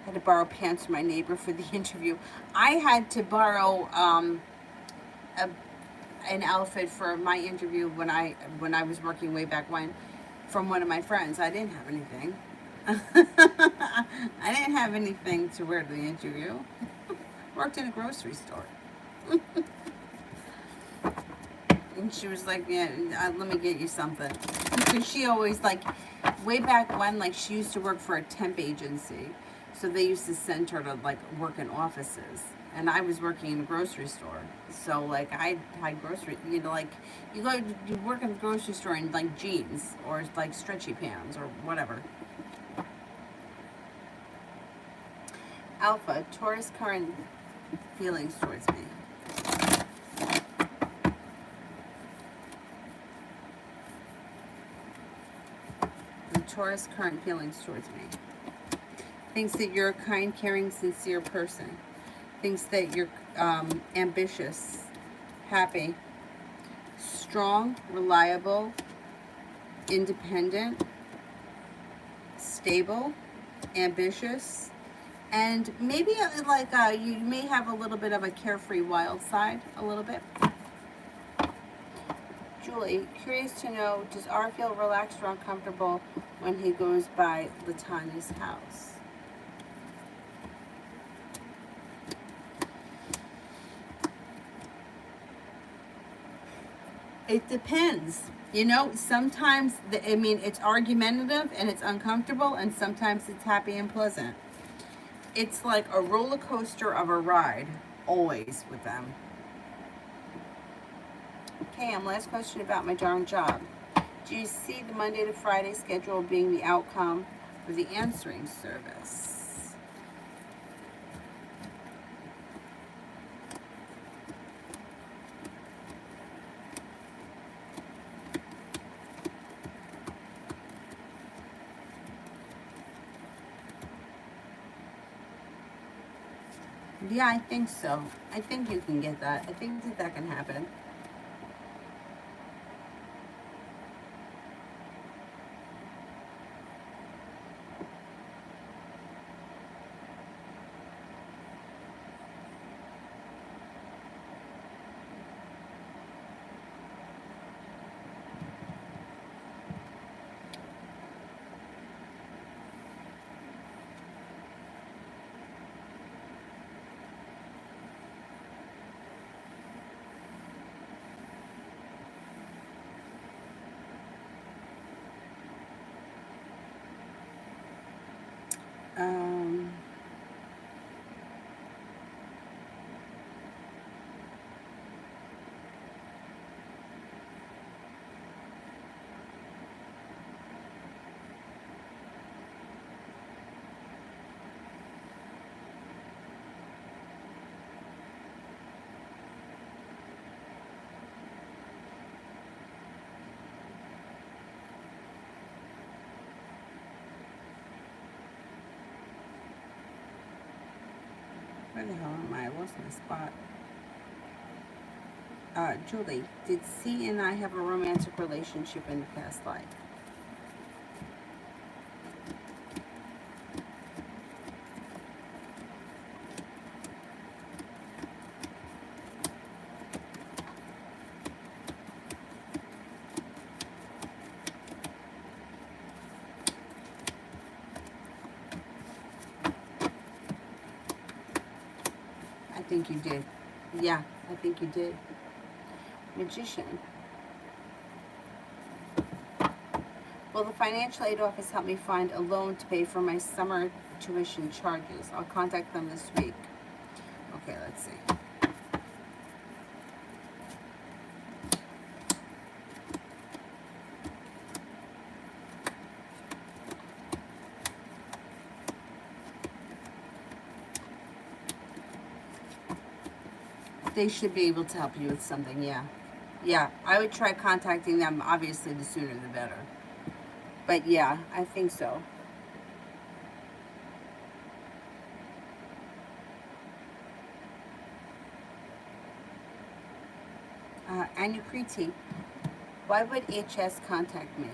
I had to borrow pants from my neighbor for the interview. I had to borrow an outfit for my interview when I was working way back when from one of my friends. I didn't have anything. I didn't have anything to wear to the interview. Worked in a grocery store. And she was like, yeah, let me get you something. Because she always, like, way back when, like, she used to work for a temp agency. So they used to send her to, like, work in offices. And I was working in a grocery store. So, like, I had grocery, you know, like, you work in the grocery store in, like, jeans or, like, stretchy pants or whatever. Alpha, Taurus current feelings towards me. Taurus current feelings towards me. Thinks that you're a kind, caring, sincere person. Thinks that you're ambitious, happy, strong, reliable, independent, stable, ambitious, and maybe like you may have a little bit of a carefree wild side, a little bit. Julie, curious to know, does R feel relaxed or uncomfortable when he goes by Latanya's house? It depends. You know, sometimes, it's argumentative and it's uncomfortable, and sometimes it's happy and pleasant. It's like a roller coaster of a ride, always with them. Pam, last question about my darn job. Do you see the Monday to Friday schedule being the outcome for the answering service? Yeah, I think so. I think you can get that. I think that can happen. Um, where the hell am I? I lost my spot. Julie, did C and I have a romantic relationship in the past life? I think you did. Yeah, I think you did. Magician. Will the financial aid office help me find a loan to pay for my summer tuition charges? I'll contact them this week. Okay, let's see. They should be able to help you with something, yeah. Yeah, I would try contacting them. Obviously, the sooner the better. But yeah, I think so. Anukriti, why would HS contact me?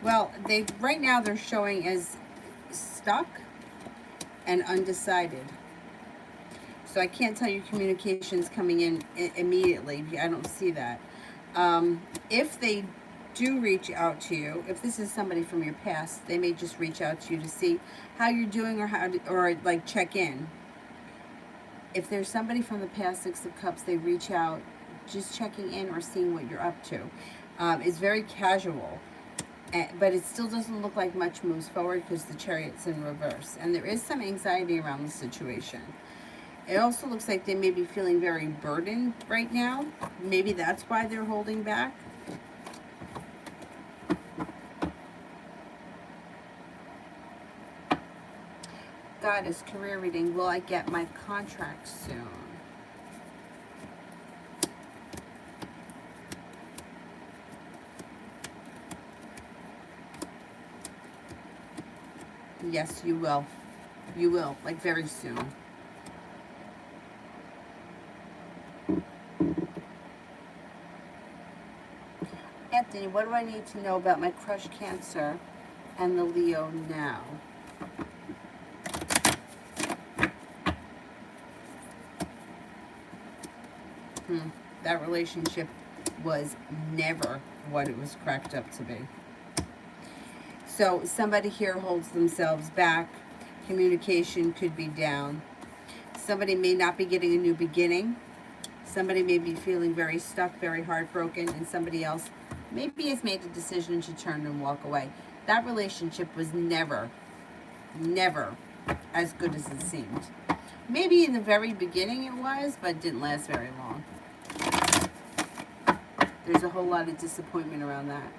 Well, right now they're showing as stuck and undecided. So I can't tell you communications coming in immediately. I don't see that. If they do reach out to you, if this is somebody from your past, they may just reach out to you to see how you're doing or like check in. If there's somebody from the past, Six of Cups, they reach out just checking in or seeing what you're up to. It's very casual. But it still doesn't look like much moves forward because the Chariot's in reverse. And there is some anxiety around the situation. It also looks like they may be feeling very burdened right now. Maybe that's why they're holding back. Goddess, career reading. Will I get my contract soon? Yes, you will. You will, like very soon. Anthony, what do I need to know about my crush Cancer and the Leo now? That relationship was never what it was cracked up to be. So somebody here holds themselves back. Communication could be down. Somebody may not be getting a new beginning. Somebody may be feeling very stuck, very heartbroken, and somebody else maybe has made a decision to turn and walk away. That relationship was never as good as it seemed. Maybe in the very beginning it was, but it didn't last very long. There's a whole lot of disappointment around that.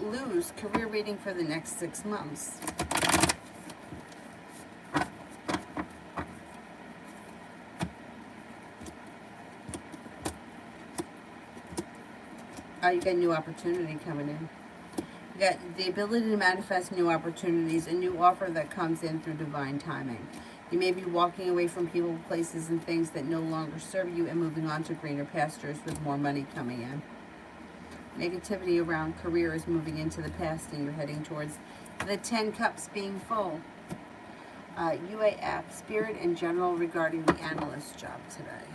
Luz, career reading for the next 6 months. You got a new opportunity coming in. You got the ability to manifest new opportunities, a new offer that comes in through divine timing. You may be walking away from people, places, and things that no longer serve you and moving on to greener pastures with more money coming in. Negativity around career is moving into the past and you're heading towards the 10 cups being full. UAF, spirit in general regarding the analyst job today.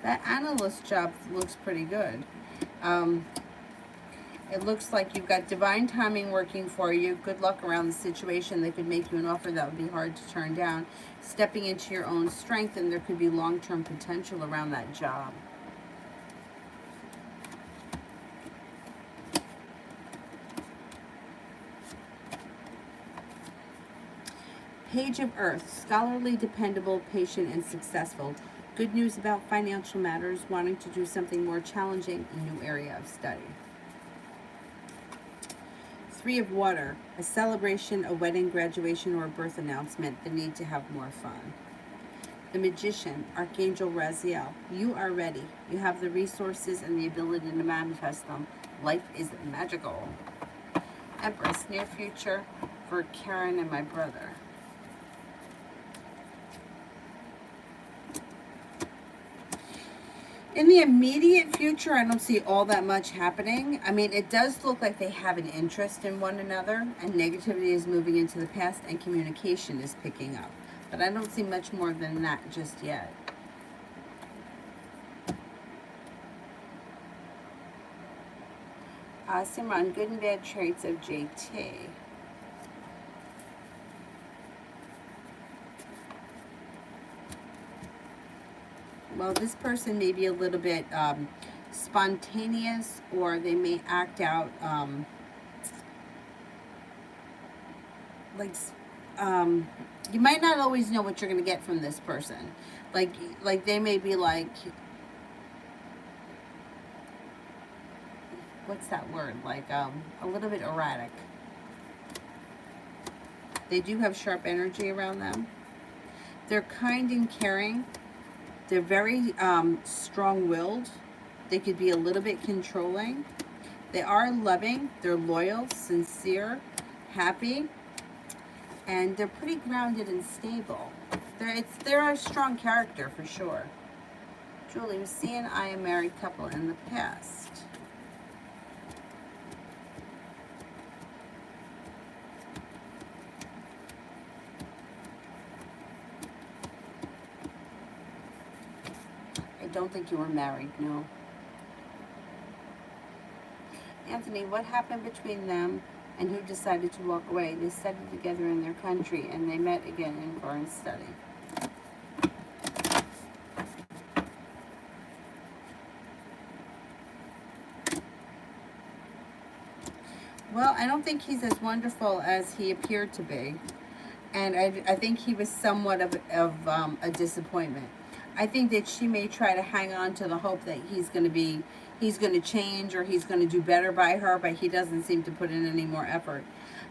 That analyst job looks pretty good. It looks like you've got divine timing working for you. Good luck around the situation. They could make you an offer that would be hard to turn down. Stepping into your own strength, and there could be long-term potential around that job. Page of Earth, scholarly, dependable, patient, and successful. Good news about financial matters, wanting to do something more challenging, a new area of study. Three of Water, a celebration, a wedding, graduation, or a birth announcement, the need to have more fun. The Magician, Archangel Raziel, you are ready. You have the resources and the ability to manifest them. Life is magical. Empress, near future for Karen and my brother. In the immediate future, I don't see all that much happening. I mean, it does look like they have an interest in one another, and negativity is moving into the past, and communication is picking up. But I don't see much more than that just yet. Simran, good and bad traits of JT. Well, this person may be a little bit spontaneous, or they may act out you might not always know what you're going to get from this person. Like they may be like, what's that word? Like a little bit erratic. They do have sharp energy around them. They're kind and caring. They're very strong-willed. They could be a little bit controlling. They are loving. They're loyal, sincere, happy, and they're pretty grounded and stable. They're a strong character for sure. Julie, was seeing I am married couple in the past. I don't think you were married, no. Anthony, what happened between them and who decided to walk away? They studied together in their country and they met again in foreign study. Well, I don't think he's as wonderful as he appeared to be. And I think he was somewhat of a disappointment. I think that she may try to hang on to the hope that he's going to change, or he's going to do better by her, but he doesn't seem to put in any more effort.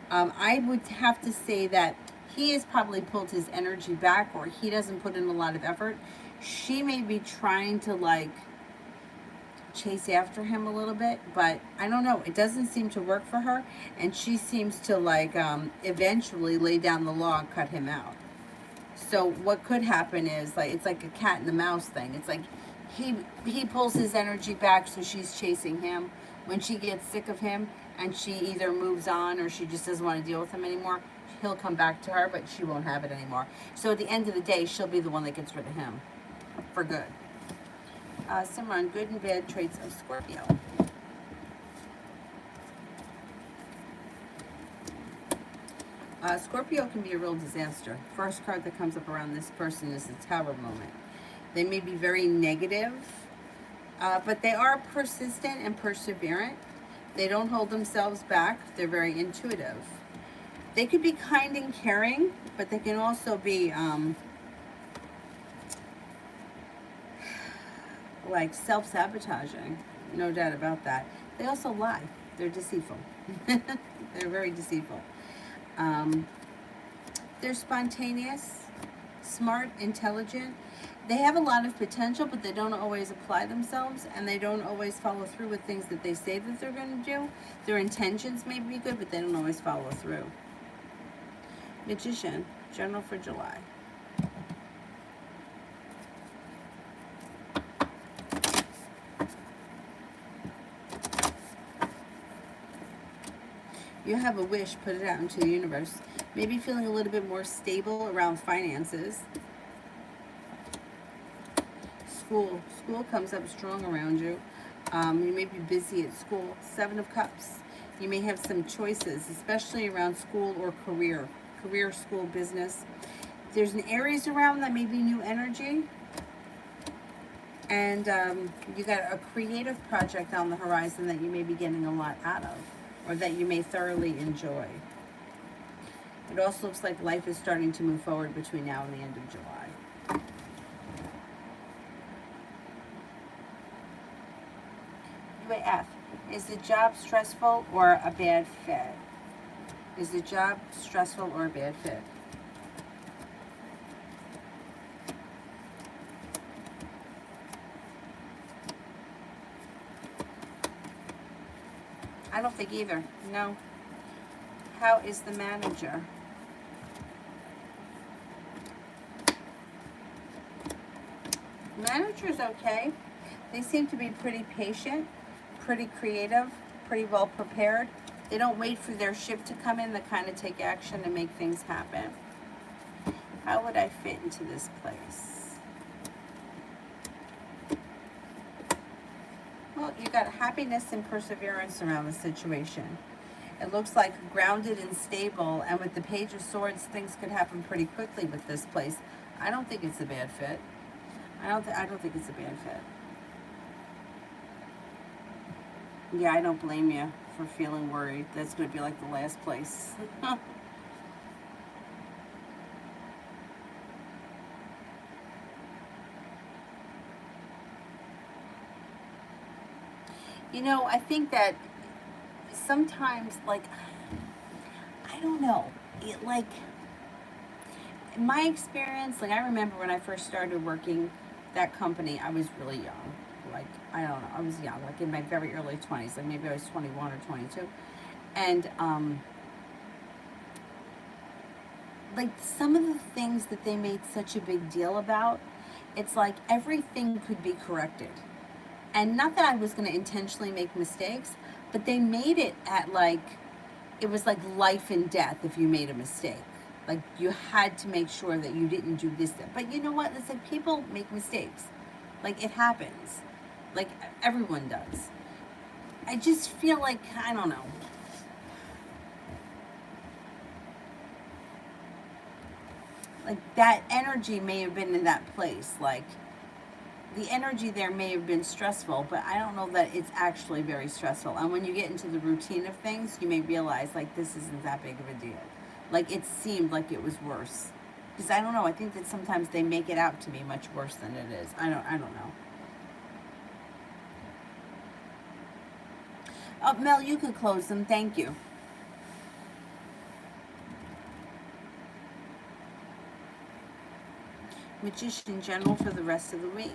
I would have to say that he has probably pulled his energy back, or he doesn't put in a lot of effort. She may be trying to chase after him a little bit, but I don't know. It doesn't seem to work for her, and she seems to eventually lay down the law and cut him out. So what could happen is it's like a cat and the mouse thing. It's like he pulls his energy back, so she's chasing him. When she gets sick of him and she either moves on or she just doesn't want to deal with him anymore, he'll come back to her, but she won't have it anymore. So at the end of the day, she'll be the one that gets rid of him for good. Simran, good and bad traits of Scorpio. Scorpio can be a real disaster. First card that comes up around this person is the Tower moment. They may be very negative, but they are persistent and perseverant. They don't hold themselves back. They're very intuitive. They could be kind and caring, but they can also be self-sabotaging. No doubt about that. They also lie. They're deceitful. They're very deceitful. They're spontaneous, smart, intelligent. They have a lot of potential, but they don't always apply themselves, and they don't always follow through with things that they say that they're going to do. Their intentions may be good, but they don't always follow through. Magician, general for July. You have a wish, put it out into the universe. Maybe feeling a little bit more stable around finances. School comes up strong around you. You may be busy at school. Seven of Cups. You may have some choices, especially around school or career. Career, school, business. There's an Aries around that may be new energy. And you got a creative project on the horizon that you may be getting a lot out of, or that you may thoroughly enjoy. It also looks like life is starting to move forward between now and the end of July. UAF, is the job stressful or a bad fit? Is the job stressful or a bad fit? I don't think either. No. How is the manager? Manager's okay. They seem to be pretty patient, pretty creative, pretty well prepared. They don't wait for their ship to come in. They kind of take action and make things happen. How would I fit into this place? Well, you got happiness and perseverance around the situation. It looks like grounded and stable, and with the Page of Swords, things could happen pretty quickly with this place. I don't think it's a bad fit. I don't think it's a bad fit. Yeah, I don't blame you for feeling worried. That's going to be like the last place. You know, I think that sometimes, like, I don't know, like, in my experience, like, I remember when I first started working that company, I was really young. Like, I don't know, I was young, like in my very early 20s, like maybe I was 21 or 22. And, like, some of the things that they made such a big deal about, it's like everything could be corrected. And not that I was going to intentionally make mistakes, but they made it at like, it was like life and death if you made a mistake. Like, you had to make sure that you didn't do this. But you know what? It's like people make mistakes. Like, it happens. Like, everyone does. I just feel like, I don't know. Like, that energy may have been in that place. Like, the energy there may have been stressful, but I don't know that it's actually very stressful. And when you get into the routine of things, you may realize, like, this isn't that big of a deal. Like, it seemed like it was worse. Because I don't know, I think that sometimes they make it out to be much worse than it is. I don't know. Oh, Mel, you could close them. Thank you. Magician General for the rest of the week.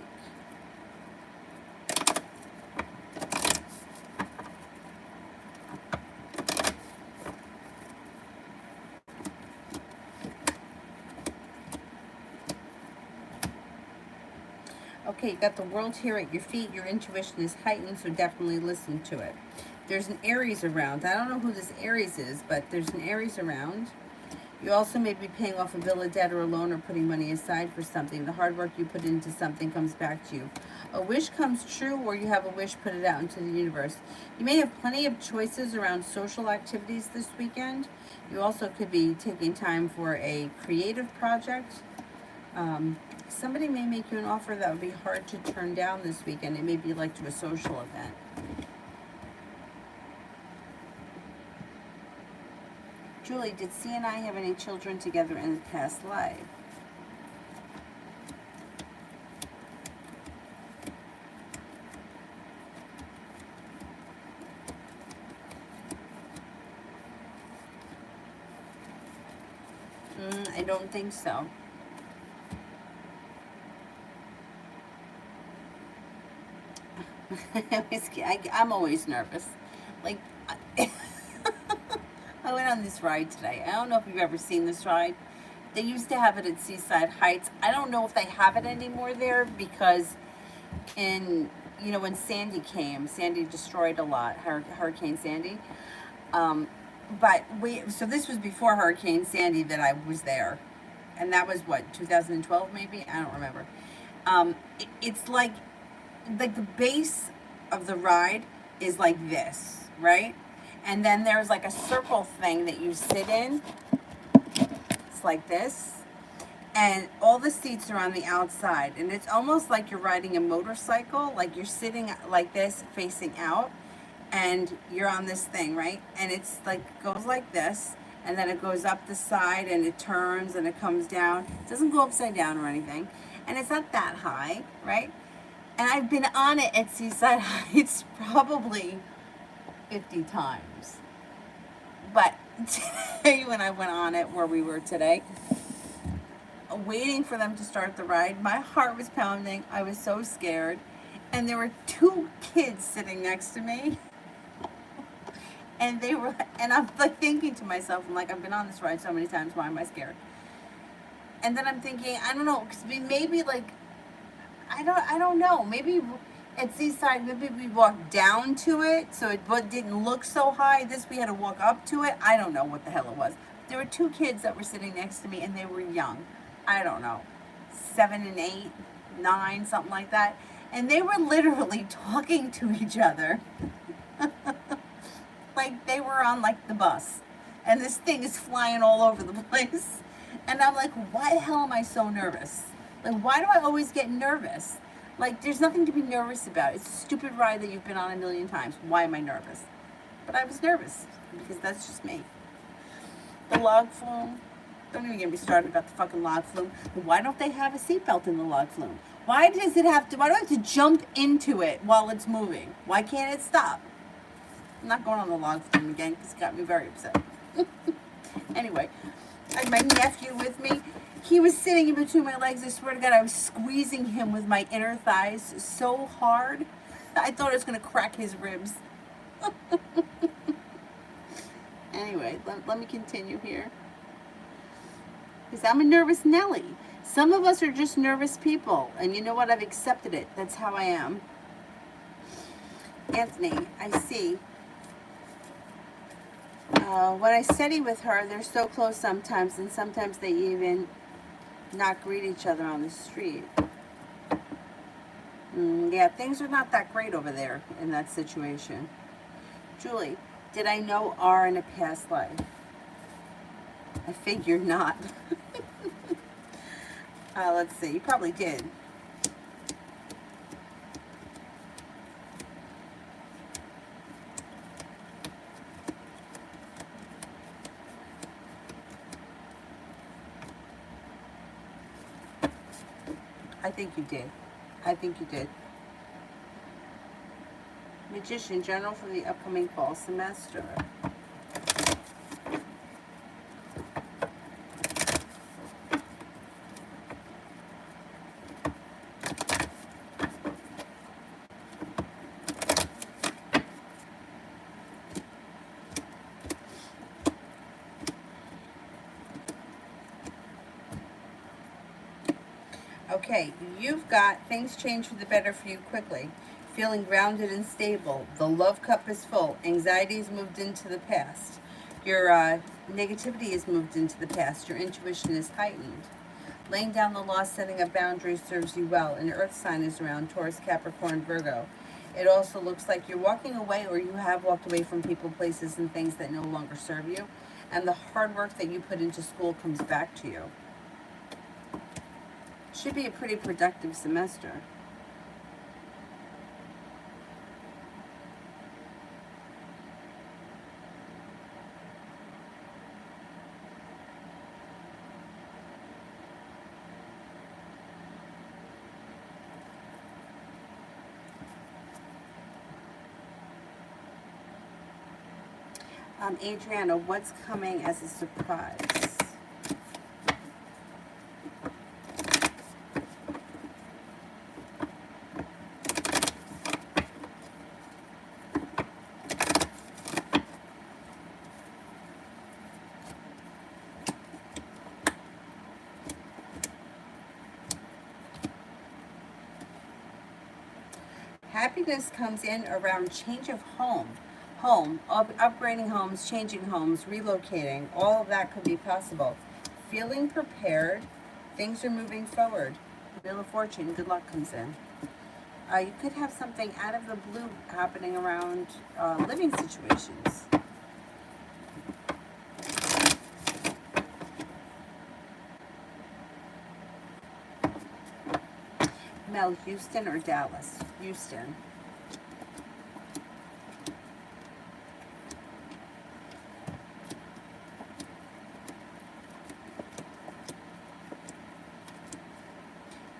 Okay, you got the world here at your feet. Your intuition is heightened, so definitely listen to it. There's an Aries around. I don't know who this Aries is, but there's an Aries around. You also may be paying off a bill of debt or a loan or putting money aside for something. The hard work you put into something comes back to you. A wish comes true, or you have a wish, put it out into the universe. You may have plenty of choices around social activities this weekend. You also could be taking time for a creative project. Somebody may make you an offer that would be hard to turn down this weekend. It may be like to a social event. Julie, did C and I have any children together in the past life? I don't think so. I'm always nervous. Like, I went on this ride today. I don't know if you've ever seen this ride. They used to have it at Seaside Heights. I don't know if they have it anymore there because when Sandy came, Sandy destroyed a lot, Hurricane Sandy. So this was before Hurricane Sandy that I was there. And that was what, 2012 maybe? I don't remember. It's like the base of the ride is like this, right? And then there's like a circle thing that you sit in. It's like this. And all the seats are on the outside. And it's almost like you're riding a motorcycle, like you're sitting like this, facing out, and you're on this thing, right? And it's like, goes like this, and then it goes up the side, and it turns, and it comes down. It doesn't go upside down or anything. And it's not that high, right? And I've been on it at Seaside Heights probably 50 times. But today, when I went on it, where we were today, waiting for them to start the ride, my heart was pounding. I was so scared. And there were two kids sitting next to me. And I'm like thinking to myself, I'm like, I've been on this ride so many times, why am I scared? And then I'm thinking, I don't know, because maybe like, I don't know, maybe at Seaside, maybe we walked down to it, so it didn't look so high. This, we had to walk up to it. I don't know what the hell it was. There were two kids that were sitting next to me, and they were young. I don't know, 7 and 8, 9, something like that. And they were literally talking to each other. Like they were on like the bus. And this thing is flying all over the place. And I'm like, why the hell am I so nervous? Like, why do I always get nervous? Like, there's nothing to be nervous about. It's a stupid ride that you've been on a million times. Why am I nervous? But I was nervous because that's just me. The log flume. Don't even get me started about the fucking log flume. But why don't they have a seatbelt in the log flume? Why do I have to jump into it while it's moving? Why can't it stop? I'm not going on the log flume again because it got me very upset. Anyway, I had my nephew with me. He was sitting in between my legs. I swear to God, I was squeezing him with my inner thighs so hard. I thought I was going to crack his ribs. Anyway, let me continue here. Because I'm a nervous Nelly. Some of us are just nervous people. And you know what? I've accepted it. That's how I am. Anthony, I see. When I study with her, they're so close sometimes. And sometimes they even not greet each other on the street. Yeah, things are not that great over there in that situation. Julie, did I know R in a past life? I figured not. Let's see, you probably did. I think you did. I think you did. Magician, general for the upcoming fall semester. Okay, you've got things change for the better for you quickly. Feeling grounded and stable. The love cup is full. Anxiety has moved into the past. Your negativity has moved into the past. Your intuition is heightened. Laying down the law, setting up boundaries serves you well. An earth sign is around, Taurus, Capricorn, Virgo. It also looks like you're walking away, or you have walked away from people, places, and things that no longer serve you. And the hard work that you put into school comes back to you. Should be a pretty productive semester. Adriana, what's coming as a surprise? Happiness comes in around change of home, upgrading homes, changing homes, relocating. All of that could be possible. Feeling prepared, things are moving forward. Wheel of Fortune, good luck comes in. You could have something out of the blue happening around living situations. Mel, Houston or Dallas? Houston.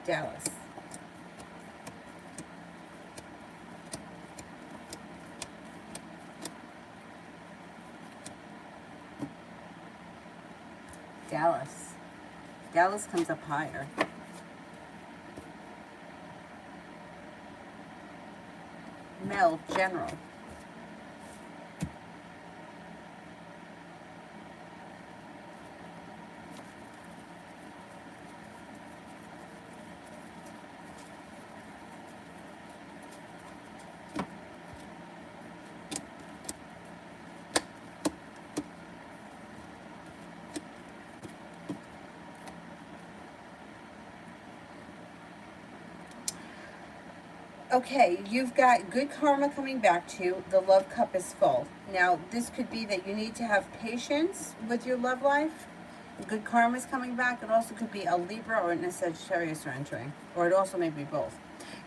Dallas. Dallas. Dallas comes up higher. Mel, General. Okay, you've got good karma coming back to you. The love cup is full. Now, this could be that you need to have patience with your love life. Good karma is coming back. It also could be a Libra or a Sagittarius are entering, or it also may be both.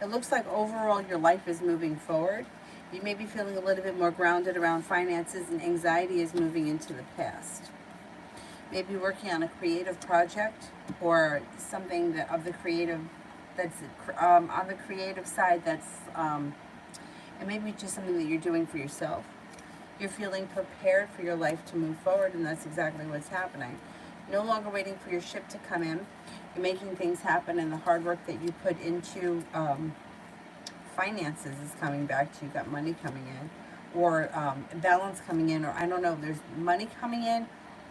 It looks like overall your life is moving forward. You may be feeling a little bit more grounded around finances, and anxiety is moving into the past. Maybe working on a creative project or something that of the creative that's on the creative side, that's and maybe just something that you're doing for yourself. You're feeling prepared for your life to move forward, and that's exactly what's happening. No longer waiting for your ship to come in. You're making things happen, and the hard work that you put into finances is coming back to you. Got money coming in, or balance coming in, or I don't know, there's money coming in,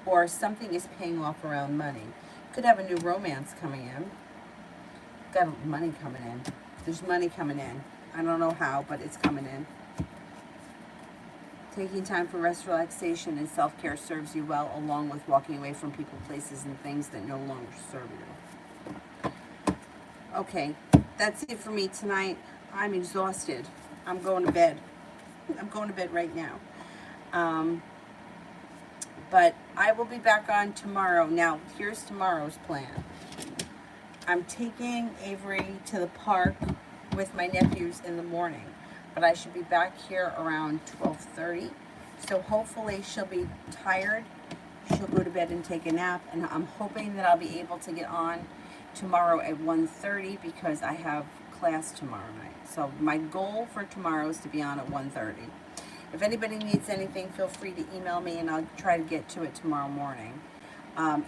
or something is paying off around money. Could have a new romance coming in. Got money coming in. There's money coming in. I don't know how, but it's coming in. Taking time for rest, relaxation, and self-care serves you well, along with walking away from people, places, and things that no longer serve you. Okay, that's it for me tonight. I'm exhausted. I'm going to bed. I'm going to bed right now. But I will be back on tomorrow. Now, here's tomorrow's plan. I'm taking Avery to the park with my nephews in the morning, but I should be back here around 12:30. So hopefully she'll be tired. She'll go to bed and take a nap, and I'm hoping that I'll be able to get on tomorrow at 1:30 because I have class tomorrow night. So my goal for tomorrow is to be on at 1:30. If anybody needs anything, feel free to email me, and I'll try to get to it tomorrow morning.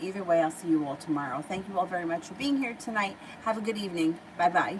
Either way, I'll see you all tomorrow. Thank you all very much for being here tonight. Have a good evening. Bye-bye.